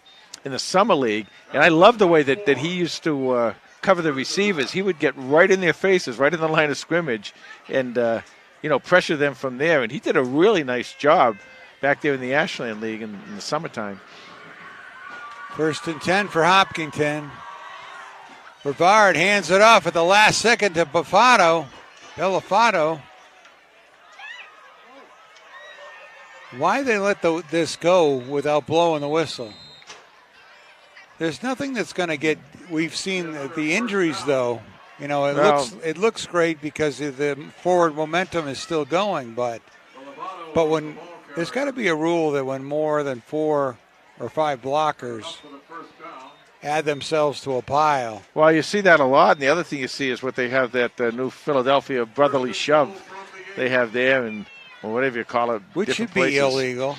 summer league, and I love the way that he used to cover the receivers. He would get right in their faces, right in the line of scrimmage, and pressure them from there. And he did a really nice job back there in the Ashland League in the summertime. 1st and 10 for Hopkinton. Rivard hands it off at the last second to Belafato. Why they let this go without blowing the whistle? There's nothing that's going to get. We've seen the injuries, though. You know, it looks great because the forward momentum is still going. But when there's got to be a rule that when more than 4 or 5 blockers add themselves to a pile. Well, you see that a lot. And the other thing you see is what they have, that new Philadelphia brotherly shove they have there, and or whatever you call it, which should places. Be illegal.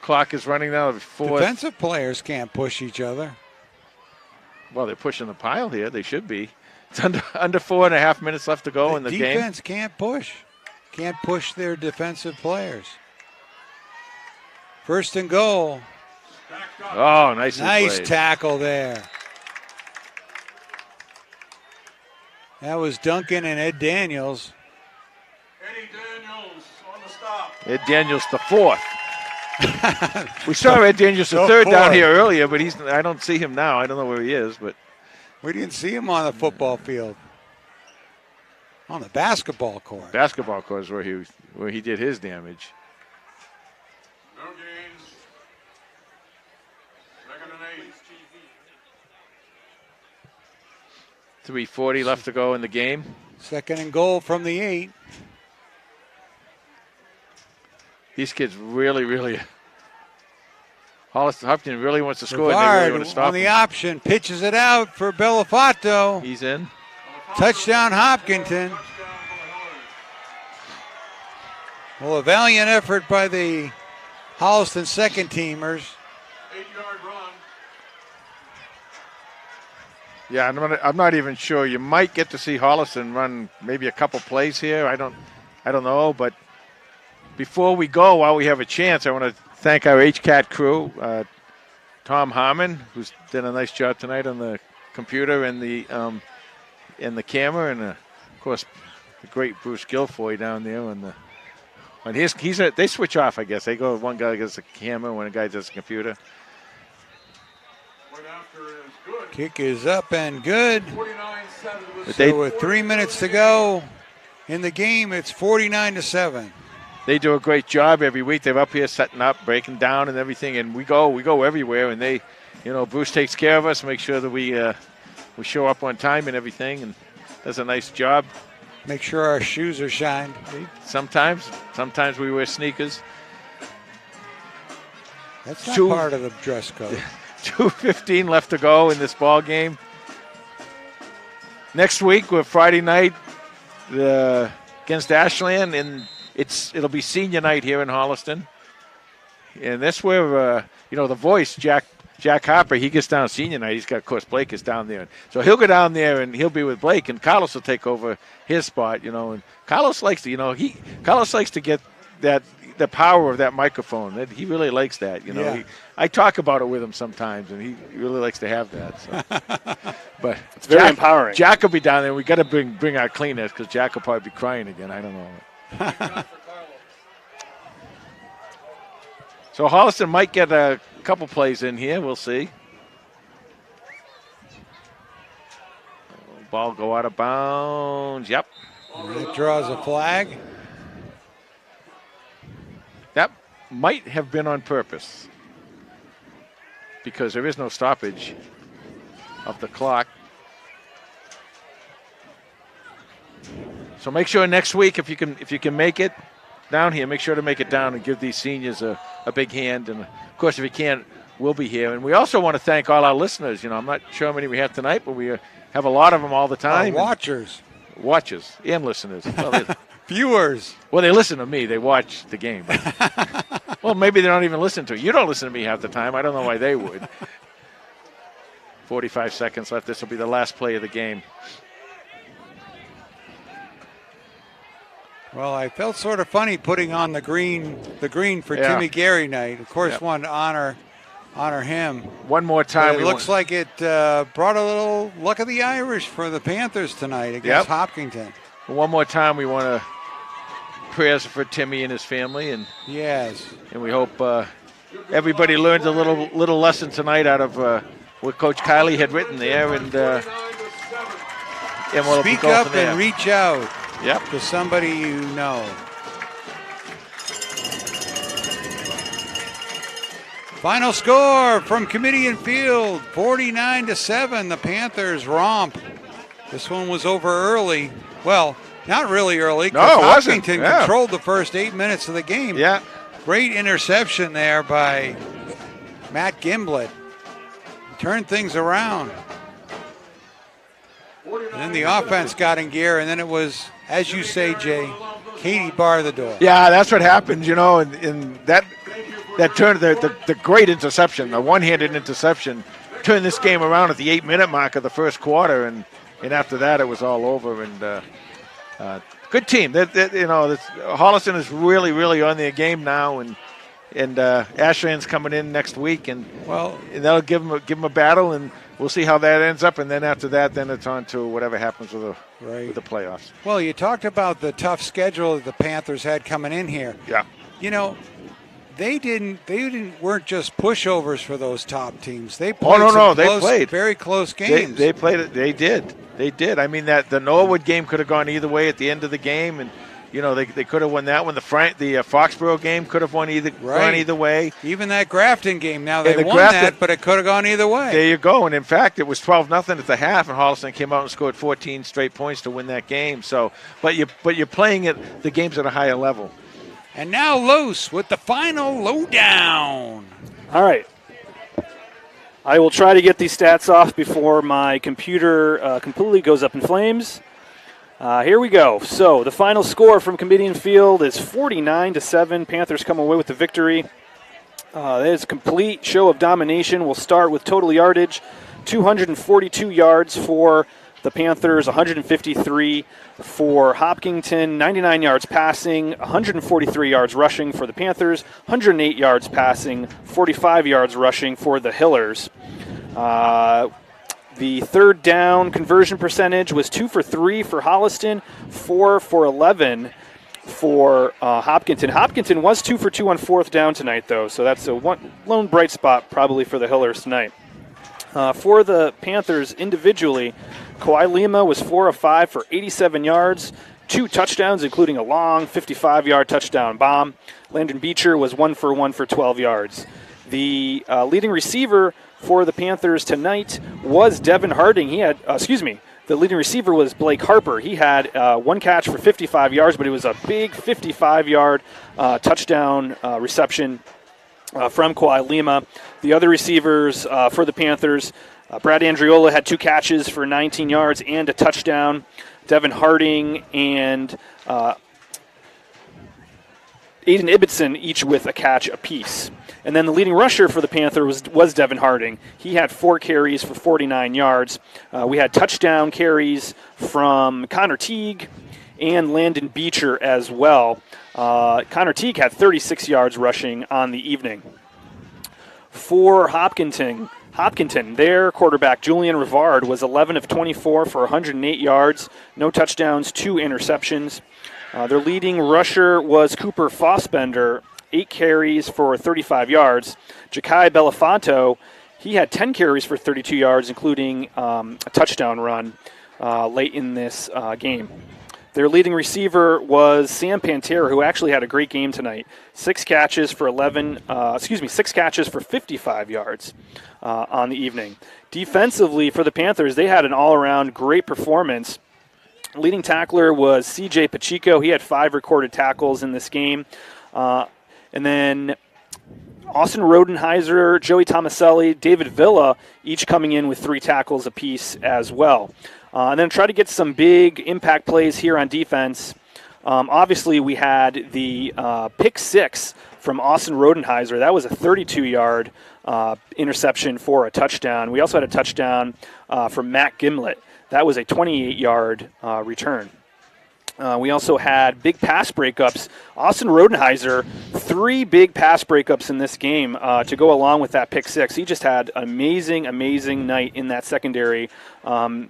Clock is running now. Defensive players can't push each other. Well, they're pushing the pile here. They should be. It's under 4.5 minutes left to go in the game. Defense can't push their defensive players. 1st and goal. Oh, nice tackle there. That was Duncan and Ed Daniels. Eddie Daniels on the stop. Ed Daniels the 4th. We saw Ed Daniels the 3rd down here earlier, but I don't see him now. I don't know where he is, but we didn't see him on the football field. On the basketball court. Basketball court is where he did his damage. No gains. 2nd and 8. 3:40 left to go in the game. 2nd and goal from the 8. These kids really Hopkinton really wants to score. Rivard, and they really want to stop on the him. option, pitches it out for Belafato. He's in. Touchdown Hopkinton. Well, a valiant effort by the Holliston second teamers. 8-yard run. Yeah, I'm not even sure. You might get to see Holliston run maybe a couple plays here. I don't know, but before we go, while we have a chance, I want to thank our HCAT crew, Tom Harmon, who's done a nice job tonight on the computer and the camera, and of course the great Bruce Guilfoy down there. And they switch off, I guess. They go, one guy does the camera, one guy does the computer. Kick is up and good. 49-7. So with 3 minutes to go in the game, it's 49-7. They do a great job every week. They're up here setting up, breaking down and everything, and we go everywhere. And they, Bruce takes care of us, make sure that we show up on time and everything, and does a nice job. Make sure our shoes are shined. Sometimes we wear sneakers. That's not part of the dress code. 2:15 left to go in this ball game. Next week, we're Friday night against Ashland, and it'll be senior night here in Holliston. And that's where the voice, Jack Harper, he gets down senior night. He's got, of course, Blake is down there. So he'll go down there and he'll be with Blake, and Carlos will take over his spot, And Carlos likes to, Carlos likes to get that the power of that microphone. He really likes that. Yeah. I talk about it with him sometimes, and he really likes to have that. So. But it's very empowering. Jack will be down there. We got to bring our cleaners because Jack will probably be crying again. I don't know. So Holliston might get a couple plays in here. We'll see. Ball go out of bounds. Yep. It draws a flag. That might have been on purpose because there is no stoppage of the clock. So make sure next week, if you can make it down here, make sure to make it down and give these seniors a big hand. And of course, if you can't, we'll be here. And we also want to thank all our listeners. I'm not sure how many we have tonight, but we have a lot of them all the time. Watchers and listeners. Well, viewers. Well, they listen to me. They watch the game. Well, maybe they don't even listen to it. You don't listen to me half the time. I don't know why they would. 45 seconds left. This will be the last play of the game. Well, I felt sort of funny putting on the green for Timmy Gary night. Of course, wanted to honor him. One more time. But it looks like it brought a little luck of the Irish for the Panthers tonight against Hopkinton. One more time, we want to prayers for Timmy and his family, and yes, and we hope everybody learned a little lesson tonight out of what Coach Kiley had written there, and we'll speak up and reach out. Yep. To somebody you know. Final score from Kamitian Field, 49-7. The Panthers romp. This one was over early. Well, not really early. No, it wasn't. Hopkinton controlled the first 8 minutes of the game. Yeah. Great interception there by Matt Gimblett. Turned things around. And then the offense got in gear, and then it was, as you say, Jay, Katie bar the door. Yeah, that's what happened, and that turned the great interception, the one-handed interception, turned this game around at the 8-minute mark of the first quarter, and after that it was all over. And good team. Holliston is really, really on their game now, and Ashland's coming in next week, and that'll give them a battle, and we'll see how that ends up, and then after that, then it's on to whatever happens with the playoffs. Well, you talked about the tough schedule that the Panthers had coming in here. Yeah. They weren't just pushovers for those top teams. They played they played very close games. They played it. They did. I mean, that the Norwood game could have gone either way at the end of the game, and they could have won that one. The Foxborough game could have gone either way. Even that Grafton game. Now they won that, but it could have gone either way. There you go. And in fact, it was 12-0 at the half, and Holliston came out and scored 14 straight points to win that game. So, but you're playing the games at a higher level. And now Luce with the final lowdown. All right. I will try to get these stats off before my computer completely goes up in flames. Here we go. So the final score from Kamitian Field is 49-7. Panthers come away with the victory. That is a complete show of domination. We'll start with total yardage. 242 yards for the Panthers, 153 for Hopkinton, 99 yards passing, 143 yards rushing for the Panthers, 108 yards passing, 45 yards rushing for the Hillers. The third down conversion percentage was 2 for 3 for Holliston, 4 for 11 for Hopkinton. Hopkinton was 2 for 2 on fourth down tonight, though, so that's a lone bright spot probably for the Hillers tonight. For the Panthers individually, Kawhi Lima was 4 of 5 for 87 yards, 2 touchdowns, including a long 55-yard touchdown bomb. Landon Beecher was 1 for 1 for 12 yards. The leading receiver for the Panthers tonight was Devin Harding. He had, the leading receiver was Blake Harper. He had 1 catch for 55 yards, but it was a big 55-yard touchdown reception from Kawhi Lima. The other receivers for the Panthers, Brad Andriola had 2 catches for 19 yards and a touchdown. Devin Harding and Aiden Ibbotson each with a catch apiece. And then the leading rusher for the Panthers was Devin Harding. He had 4 carries for 49 yards. We had touchdown carries from Connor Teague and Landon Beecher as well. Connor Teague had 36 yards rushing on the evening. For Hopkinton, their quarterback, Julian Rivard, was 11 of 24 for 108 yards, no touchdowns, 2 interceptions. Their leading rusher was Cooper Fossbender, 8 carries for 35 yards. Ja'Kai Belafonto, he had 10 carries for 32 yards, including a touchdown run late in this game. Their leading receiver was Sam Pantera, who actually had a great game tonight. 6 catches for 55 yards on the evening. Defensively for the Panthers, they had an all-around great performance. Leading tackler was C.J. Pacheco. He had 5 recorded tackles in this game. And then Austin Rodenheiser, Joey Tomaselli, David Villa, each coming in with 3 tackles apiece as well. And then try to get some big impact plays here on defense. Obviously, we had the pick 6 from Austin Rodenheiser. That was a 32-yard interception for a touchdown. We also had a touchdown from Matt Gimlet. That was a 28-yard return. We also had big pass breakups. Austin Rodenheiser, 3 big pass breakups in this game to go along with that pick 6. He just had an amazing night in that secondary.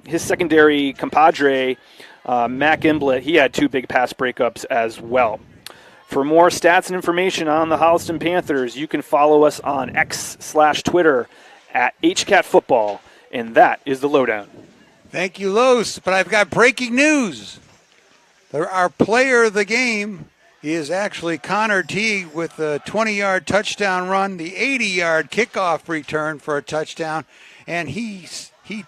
His secondary compadre, Matt Gimblett, he had 2 big pass breakups as well. For more stats and information on the Holliston Panthers, you can follow us on X/Twitter at HCatFootball, and that is the lowdown. Thank you, Los. But I've got breaking news. Our player of the game is actually Connor Teague with a 20-yard touchdown run, the 80-yard kickoff return for a touchdown, and he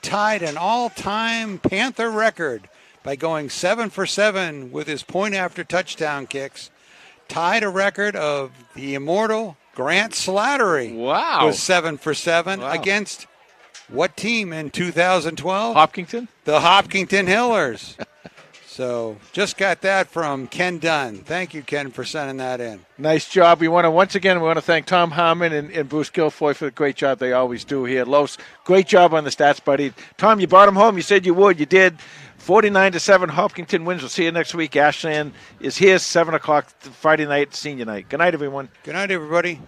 tied an all-time Panther record by going 7 for 7 with his point-after-touchdown kicks. Tied a record of the immortal Grant Slattery. Wow. Was 7 for 7 against what team in 2012? Hopkinton? The Hopkinton Hillers. So just got that from Ken Dunn. Thank you, Ken, for sending that in. Nice job. We want to thank Tom Harmon and Bruce Guilfoy for the great job they always do here. Los, great job on the stats, buddy. Tom, you brought them home. You said you would. You did. 49-7 Hopkinton wins. We'll see you next week. Ashland is here 7 o'clock Friday night, senior night. Good night, everyone. Good night, everybody.